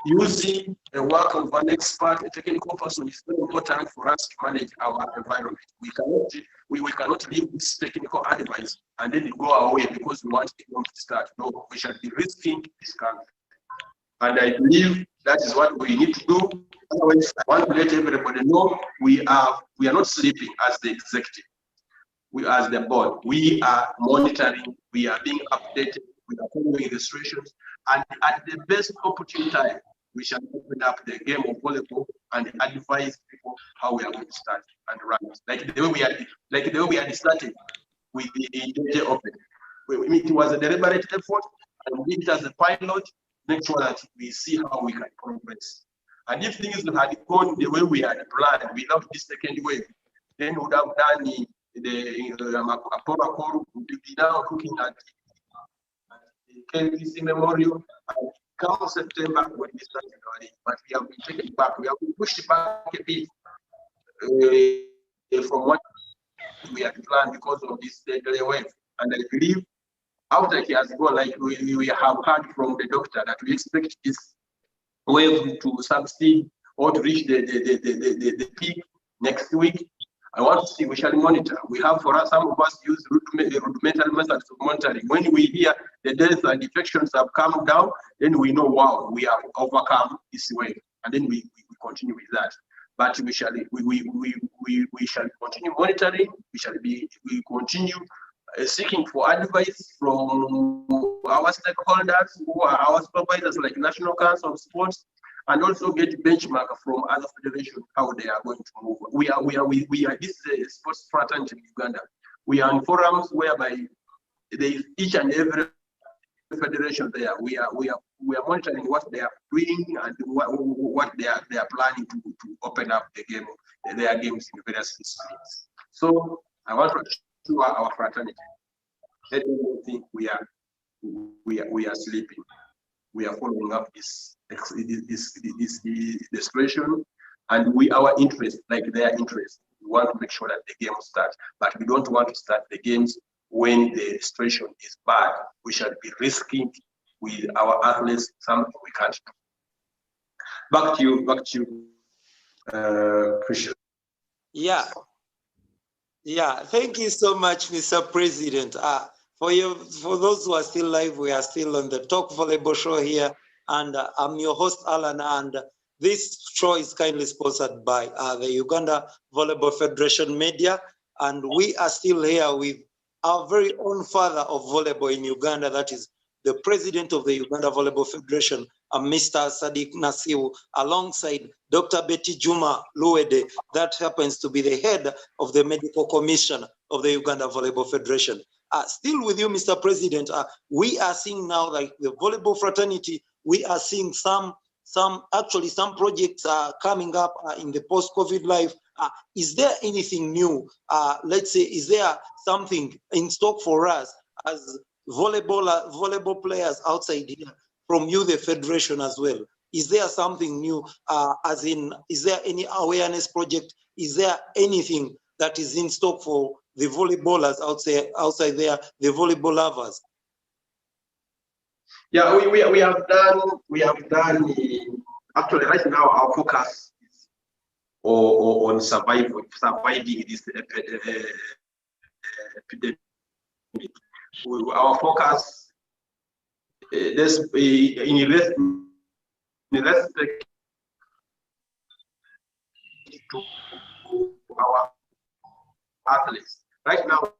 Speaker 2: using the work of an expert, a technical person, is very important for us to manage our environment. We cannot leave this technical advice and then go away because we want to start. No, we shall be risking this country. And I believe that is what we need to do. Otherwise, I want to let everybody know we are not sleeping as the executive. We, as the board, we are monitoring, we are being updated, we are following restrictions, and at the best opportune time, we shall open up the game of volleyball and advise people how we are going to start and run. Like the way we had started with the JJ Open. It was a deliberate effort, and we did it as a pilot, make sure that we see how we can progress. And if things had gone the way we had planned without this second wave, then we would have done the Apollo Call, would be now looking at the KBC Memorial. And come September, when we started already, but we have been taken back. We have been pushed back a bit from what we had planned because of this delay wave. And I believe after he has gone, like we have heard from the doctor that we expect this wave to succeed or to reach the peak next week. I want to see, we shall monitor. We have, for us, some of us use rudimentary methods of monitoring. When we hear the deaths and infections have come down, then we know, wow, we have overcome this wave. And then we continue with that. But we shall continue monitoring. We continue seeking for advice from our stakeholders who are our supervisors, like National Council of Sports, and also get benchmark from other federations how they are going to move. We are this sports fraternity in Uganda. We are in forums whereby there is each and every federation there. We are monitoring what they are doing and what they are planning to open up their games in various disciplines. So I want to assure our fraternity, let them think we are sleeping. We are following up this expression, and our interest, like their interest, we want to make sure that the game starts, but we don't want to start the games when the situation is bad. We shall be risking with our athletes something we can't do. Back to you, Christian.
Speaker 1: Yeah, thank you so much, Mr. President. For those who are still live, we are still on the Talk Volleyball show here, and I'm your host, Alan, and this show is kindly sponsored by the Uganda Volleyball Federation Media, and we are still here with our very own father of volleyball in Uganda, that is the president of the Uganda Volleyball Federation, Mr. Sadik Nasiwu, alongside Dr. Betijuma Luwedde, that happens to be the head of the medical commission of the Uganda Volleyball Federation. Still with you, Mr. President, we are seeing now, like the volleyball fraternity, we are seeing some projects coming up in the post-COVID life, Is there anything new? Let's say, is there something in stock for us as volleyball players outside here from you, the federation as well? Is there something new? As in, is there any awareness project? Is there anything that is in stock for the volleyballers outside there, the volleyball lovers?
Speaker 2: Yeah, we have done actually right now our focus is on surviving this epidemic. Our focus in respect to our athletes. Right now,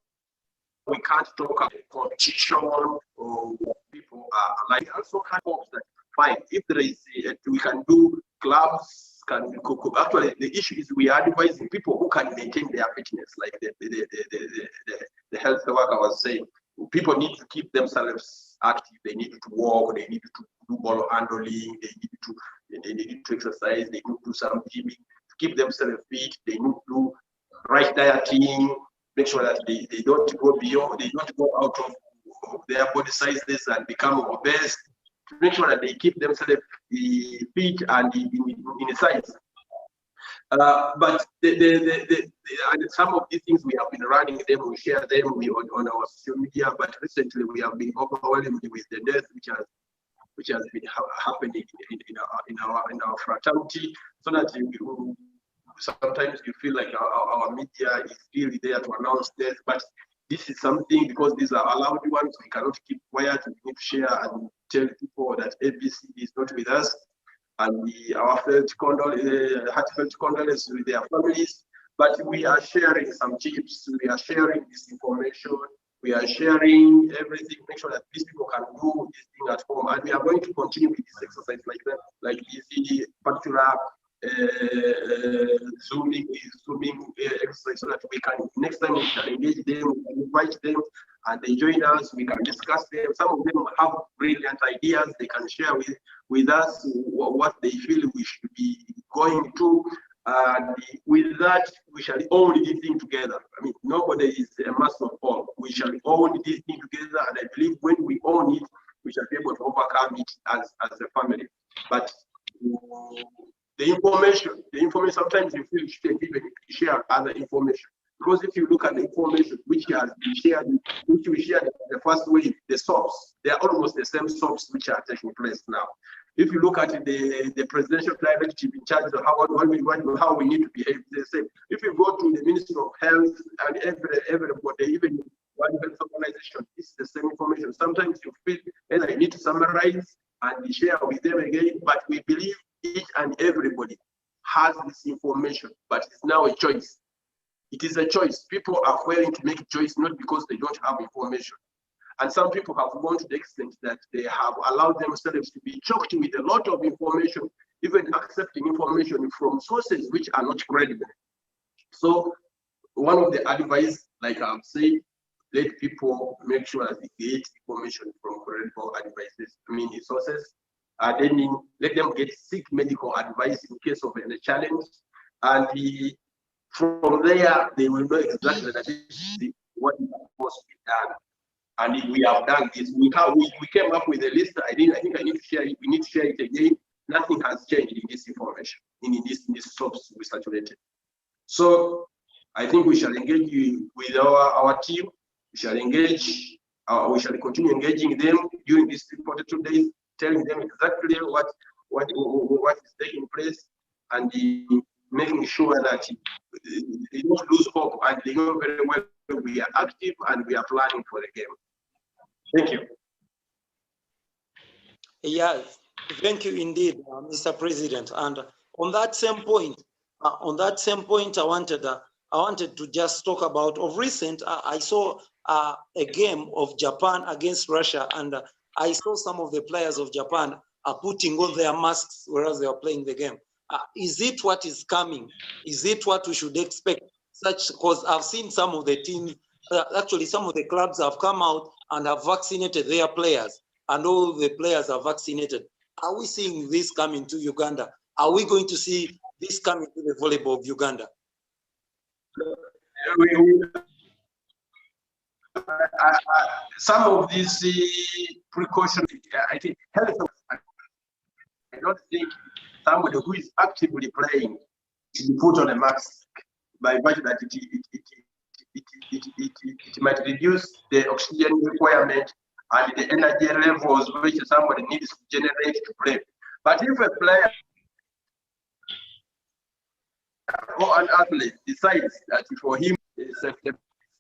Speaker 2: we can't talk about competition or people are like. We also can't hope that fine if there is we can do clubs can actually the issue is we are advising people who can maintain their fitness, like the health worker was saying. People need to keep themselves active. They need to walk. They need to do ball handling. They need to exercise. They need to do some gymming to keep themselves fit. They need to do right dieting. Make sure that they don't go beyond. They don't go out of their body sizes and become obese. To make sure that they keep themselves fit and in size. But some of these things we have been running them, we share them on our social media. But recently we have been overwhelmed with the death which has been happening in our fraternity. So that sometimes you feel like our media is really there to announce death, but this is something because these are allowed ones. We cannot keep quiet. We need to share and tell people that ABC is not with us. And our heartfelt condolences with their families. But we are sharing some tips. We are sharing this information. We are sharing everything. Make sure that these people can do this thing at home. And we are going to continue with this exercise like that, like this particular zooming exercise, so that we can next time we can engage them, we can invite them, and they join us. We can discuss them. Some of them have brilliant ideas. They can share with us what they feel we should be going to. And with that, we shall own this thing together. I mean, nobody is a master of all. We shall own this thing together, and I believe when we own it, we shall be able to overcome it as a family. But the information, sometimes you feel you should even share other information. Because if you look at the information which has been shared, which we shared the first wave, the soaps, they are almost the same soaps which are taking place now. If you look at the presidential directive in charge of how we need to behave, the same. If you go to the Ministry of Health and everybody, even World Health Organization, it's the same information. Sometimes you feel either you need to summarize and share with them again, but we believe each and everybody has this information, but it's now a choice. It is a choice. People are willing to make a choice not because they don't have information. And some people have gone to the extent that they have allowed themselves to be choked with a lot of information, even accepting information from sources which are not credible. So one of the advice, like I've said, let people make sure that they get information from credible advices, sources. Then let them seek medical advice in case of any challenge. And from there, they will know exactly what is supposed to be done. And we have done this. We came up with a list. I think I need to share it. We need to share it again. Nothing has changed in this information, in these soaps we saturated. So I think we shall engage with our team. We shall engage. We shall continue engaging them during these 42 days, telling them exactly what is taking place, and making sure that they don't lose hope, and they know very well we are active and we are planning for the game. Thank you.
Speaker 1: Yes, thank you indeed, Mr. President. And on that same point, I wanted to just talk about. Of recent, I saw a game of Japan against Russia, and I saw some of the players of Japan are putting on their masks whereas they are playing the game. Is it what is coming? Is it what we should expect? Because I've seen some of the teams, actually some of the clubs have come out and have vaccinated their players, and all the players are vaccinated. Are we seeing this coming to Uganda? Are we going to see this coming to the volleyball of Uganda?
Speaker 2: Some of these precautions, I think, health. I don't think somebody who is actively playing should put on a mask by virtue that it might reduce the oxygen requirement and the energy levels which somebody needs to generate to play. But if a player or an athlete decides that for him it's a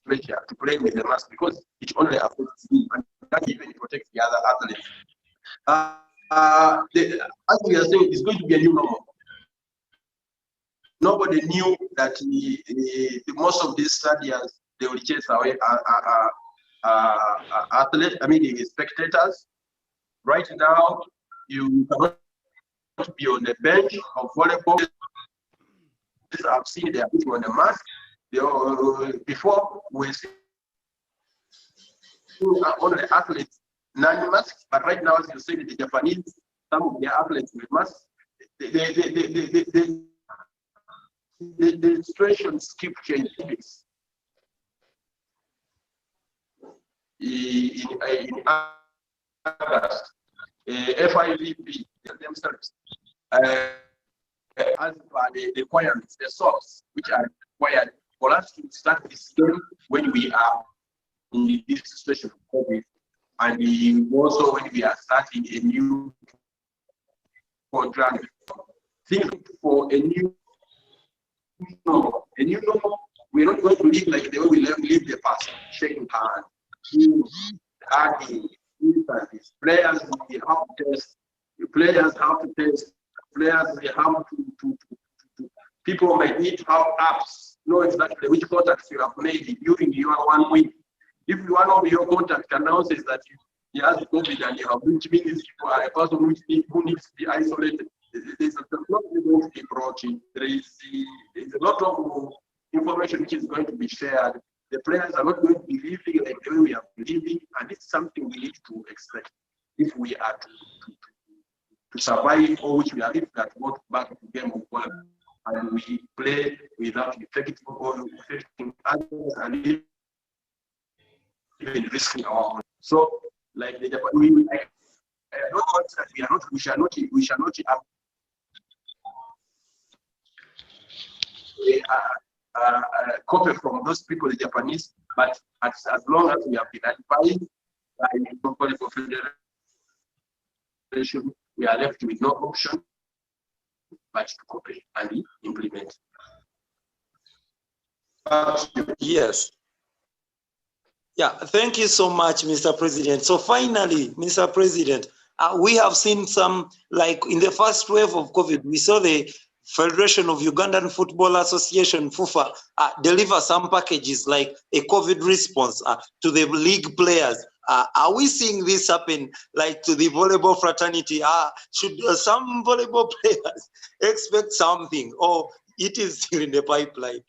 Speaker 2: pleasure to play with the mask because it only affects him and not even protects the other athletes. As we are saying, it's going to be a new normal. Nobody knew that most of these stadiums, they will chase away athletes, the spectators. Right now, you cannot be on the bench of volleyball. I've seen they are putting on the mask. Before, we see all the athletes non-masks, but right now, as you say, the Japanese, some of their athletes with masks, the situations keep changing. In August, FIVP themselves, as per the requirements, the source which are required for us to start this game when we are in this situation of COVID, and also when we are starting a new contract, think for a new normal. A new normal, we're not going to live like the way we live the past, shaking hands, hugging, players we have to test, players have to test, players we have to people might need to have apps, know exactly which contacts you have made during your 1 week. If one of your contacts announces that he has COVID and you have, which means you are a person who needs to be isolated, there's a lot going to be brought in. There's a lot of information which is going to be shared. The players are not going to be living like the way we are living, and it's something we need to expect if we are to survive, or which we are if that go back to the game of volleyball and we play without affecting or affecting others and even risking our own. So, like the Japanese, I don't want that we shall not have copy from those people, the Japanese, but as long as we have been advised by the Volleyball Federation, we are left with no option but to copy and implement.
Speaker 1: Yes. Yeah, thank you so much, Mr. President. So finally, Mr. President, we have seen some, like in the first wave of COVID, we saw the Federation of Ugandan Football Association, FUFA, deliver some packages like a COVID response to the league players. Are we seeing this happen like to the volleyball fraternity? Should some volleyball players expect something, or it is still in the pipeline?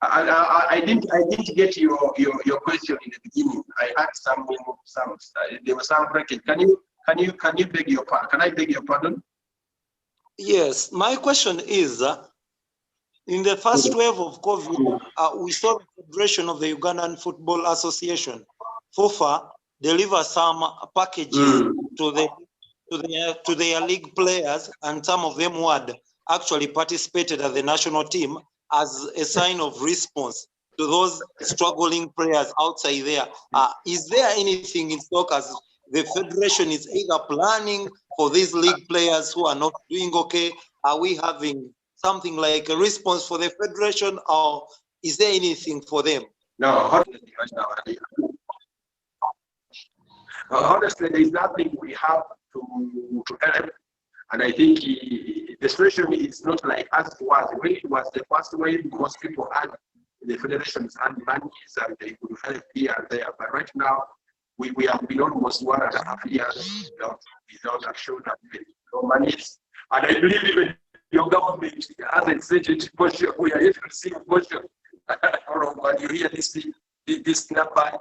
Speaker 2: I didn't get your question in the beginning. I had some there was some breakage. Can you beg your pardon? Can I beg your pardon?
Speaker 1: Yes, my question is, in the first wave of COVID, we saw the Federation of the Ugandan Football Association, FUFA, deliver some packages to their league players, and some of them who had actually participated as the national team as a sign of response to those struggling players outside there. Is there anything in stock as the Federation is either planning for these league players who are not doing okay? Are we having something like a response for the Federation, or is there anything for them?
Speaker 2: No, honestly, there is nothing we have to help. And I think the situation is not like as it was. When it was the first wave, most people had the federations and monies and they could help here and there. But right now, we have been almost 1.5 years without actual no monies. And I believe even your government hasn't said it. We are yet to receive question when you hear this number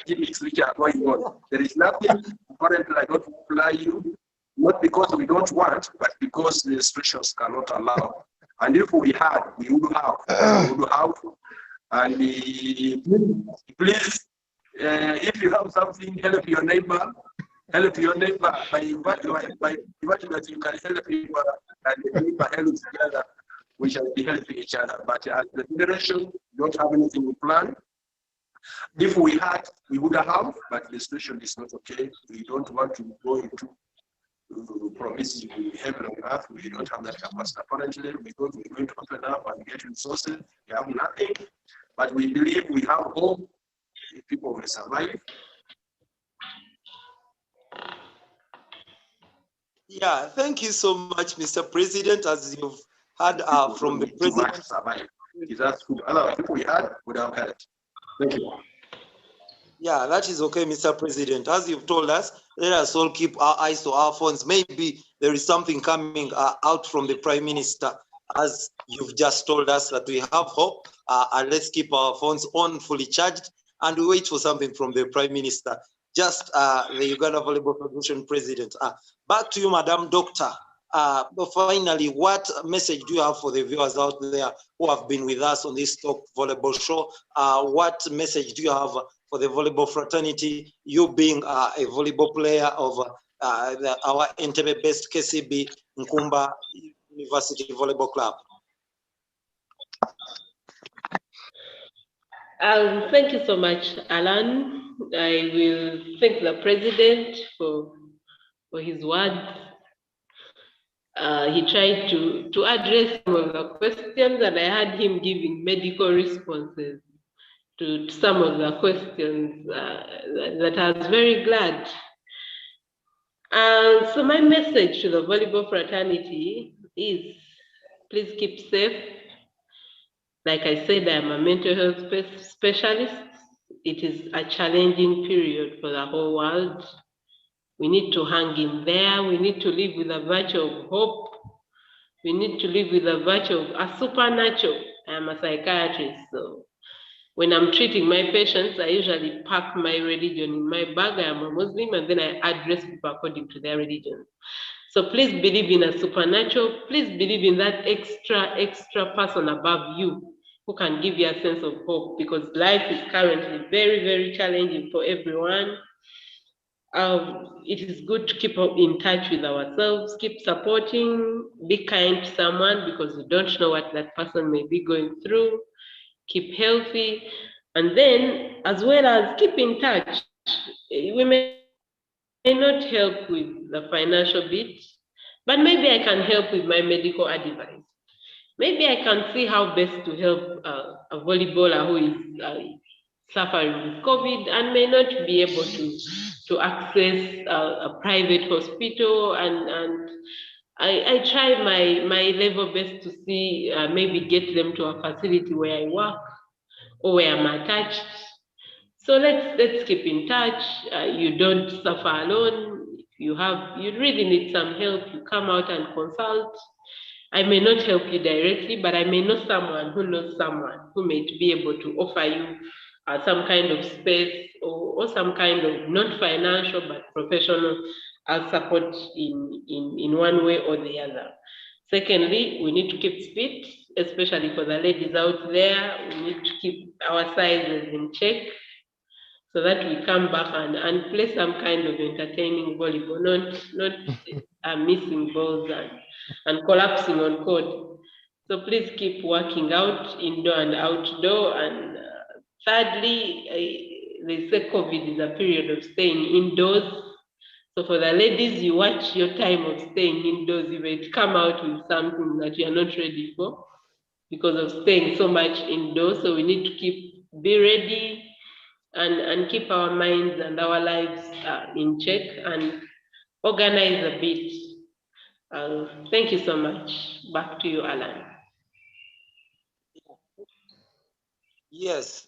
Speaker 2: gimmicks which are going on. There is nothing currently I don't reply you. not because we don't want, but because the restrictions cannot allow. And if we had, we would have. And please, if you have something, help your neighbor. Help your neighbor by inviting that you can help neighbor, and the neighbor helps together. We shall be helping each other. But as the federation, don't have anything in plan. If we had, we would have, but the situation is not okay. We don't want to go into promises we have on earth. We don't have that capacity. Apparently, we thought we were going to open up and get resources. We have nothing, but we believe we have hope. People will survive.
Speaker 1: Yeah, thank you so much, Mr. President. As you've heard from the president,
Speaker 2: That's who other people we had would have had. Thank you.
Speaker 1: Yeah, that is okay, Mr. President. As you've told us, let us all keep our eyes to our phones. Maybe there is something coming out from the Prime Minister, as you've just told us that we have hope. And let's keep our phones on, fully charged, and we wait for something from the Prime Minister. Just the Uganda Volleyball President President. Back to you, Madam Doctor. Finally, what message do you have for the viewers out there who have been with us on this Talk Volleyball show? What message do you have for the volleyball fraternity, you being a volleyball player of our Entebbe-based KCB Nkumba University Volleyball Club?
Speaker 3: Thank you so much, Alan. I will thank the president for his words. He tried to address some of the questions, and I had him giving medical responses to some of the questions that I was very glad. So my message to the volleyball fraternity is, please keep safe. Like I said, I'm a mental health specialist. It is a challenging period for the whole world. We need to hang in there. We need to live with a virtue of hope. We need to live with a virtue of a supernatural. I'm a psychiatrist, so when I'm treating my patients, I usually pack my religion in my bag. I am a Muslim, and then I address people according to their religion. So please believe in a supernatural. Please believe in that extra person above you who can give you a sense of hope, because life is currently very, very challenging for everyone. It is good to keep in touch with ourselves, keep supporting, be kind to someone, because you don't know what that person may be going through. Keep healthy, and then as well as keep in touch. We may not help with the financial bit, but maybe I can help with my medical advice. Maybe I can see how best to help a volleyballer who is suffering with COVID and may not be able to access a private hospital, and I try my level best to see, maybe get them to a facility where I work or where I'm attached. So let's keep in touch. You don't suffer alone. If you really need some help, you come out and consult. I may not help you directly, but I may know someone who knows someone who may be able to offer you some kind of space or some kind of not financial but professional support in one way or the other. Secondly, we need to keep fit, especially for the ladies out there. We need to keep our sizes in check so that we come back and play some kind of entertaining volleyball, not missing balls and collapsing on court. So please keep working out, indoor and outdoor. And thirdly, they say COVID is a period of staying indoors. So for the ladies, you watch your time of staying indoors. You may come out with something that you are not ready for because of staying so much indoors. So we need to be ready and keep our minds and our lives in check and organize a bit. Thank you so much. Back to you, Alan.
Speaker 1: Yes,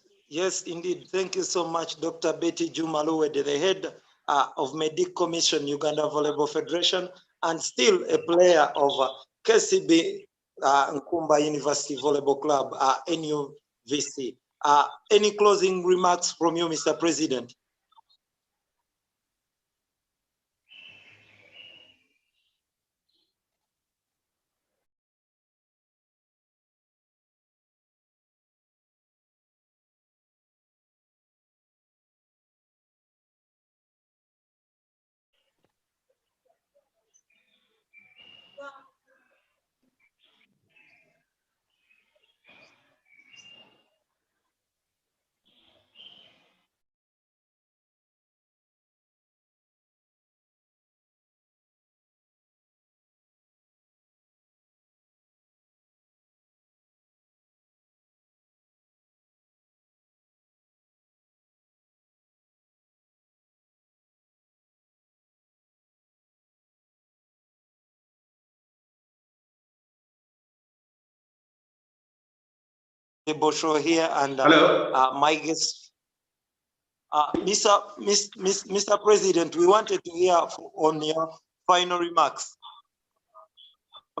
Speaker 1: indeed. Thank you so much, Dr. Betijuma Luwedde, the head of Medic Commission, Uganda Volleyball Federation, and still a player of KCB Nkumba University Volleyball Club, NUVC. Any closing remarks from you, Mr. President? Show here and my guest, Mr. President, we wanted to hear on your final remarks.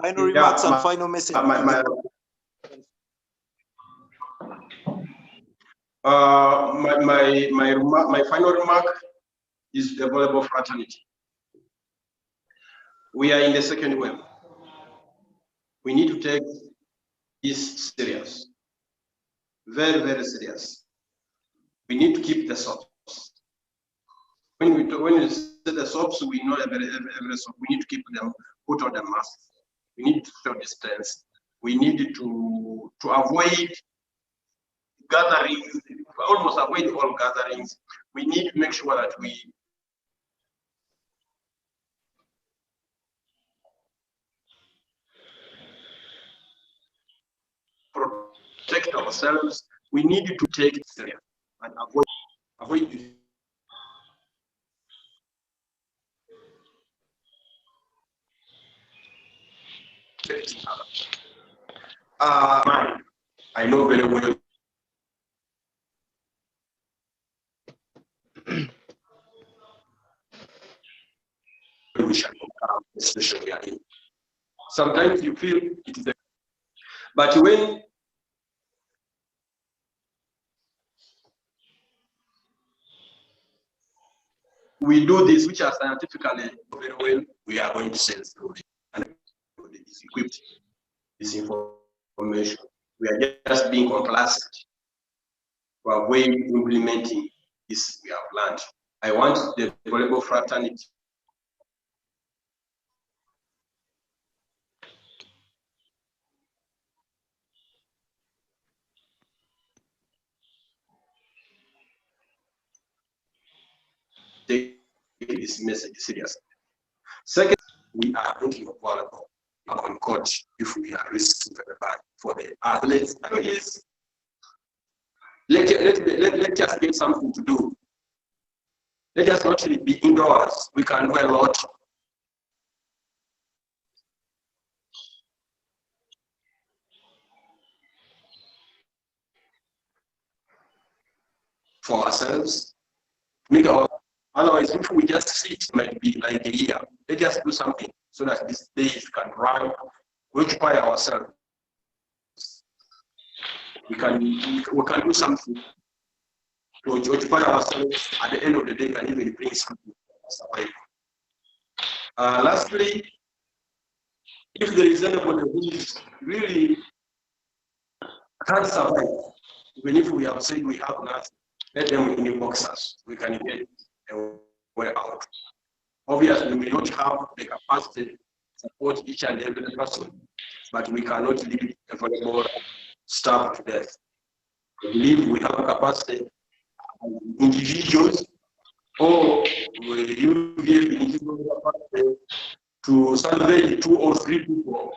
Speaker 1: Final remarks and final message.
Speaker 2: My final remark is the volleyball fraternity. We are in the second wave. We need to take this serious. Very, very serious. We need to keep the soaps. When we say the soaps, we know every soap. We need to keep them, put on the masks. We need to show distance. We need to avoid gatherings, almost avoid all gatherings. We need to make sure that we protect ourselves. We need to take it serious and avoid this. I know very well. We shall overcome the situation we are in. Sometimes you feel it is, but when we do this, which are scientifically very well, we are going to sail through it. And is equipped this information. We are just being complacent to avoid implementing this we have learned. I want the volleyball fraternity take this message seriously. Second, we are thinking of volleyball on court if we are risking very bad for the athletes. Let us get something to do. Let us not be indoors. We can do a lot. For ourselves, make our, otherwise if we just sit, it might be like a year. Let us do something so that these days can run. We occupy ourselves. We can do something to occupy ourselves. At the end of the day, can even bring something to survive. Lastly, if there is anybody who is really can't survive, even if we have said we have nothing, let them inbox us. We can get a way out. Obviously, we may not have the capacity to support each and every person, but we cannot leave a volleyball staff to death. We believe we have capacity, individuals, or we give individual capacity to salvage 2 or 3 people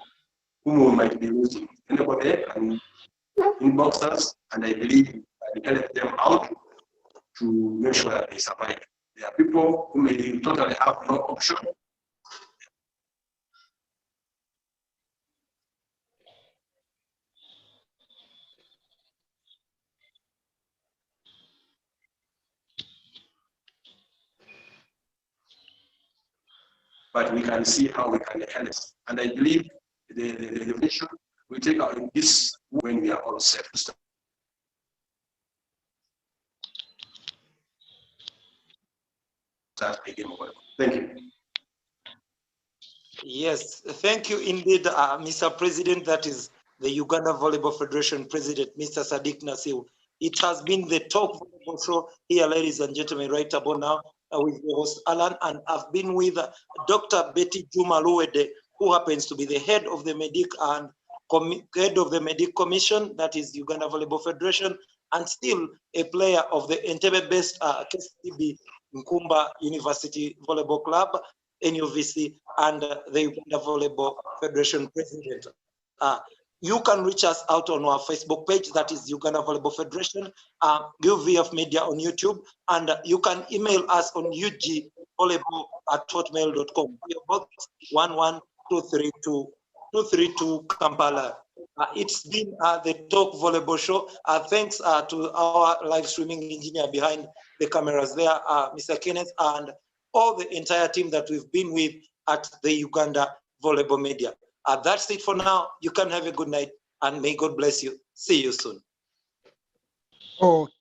Speaker 2: whom we might be losing. Anybody can inbox us, and I believe I can help them out to make sure that they survive. There are people who may totally have no option. But we can see how we can help. And I believe the vision we take out in this when we are all safe. Thank you.
Speaker 1: Yes, thank you indeed, Mr. President. That is the Uganda Volleyball Federation President, Mr. Sadik Nasiwu. It has been the top volleyball show here, ladies and gentlemen, right about now with the host Alan, and I've been with Dr. Betijuma Luwedde, who happens to be the head of the Medic and head of the Medic Commission, that is Uganda Volleyball Federation, and still a player of the Entebbe-based KCB Nkumba University Volleyball Club, NUVC, and the Uganda Volleyball Federation President. You can reach us out on our Facebook page, that is Uganda Volleyball Federation, UVF Media on YouTube, and you can email us on ugvolleyball@hotmail.com. We are both 11232 Kampala. It's been the Talk Volleyball Show. Thanks to our live streaming engineer behind the cameras there, Mr. Kenneth, and all the entire team that we've been with at the Uganda Volleyball Media. That's it for now. You can have a good night and may God bless you. See you soon.
Speaker 4: Okay.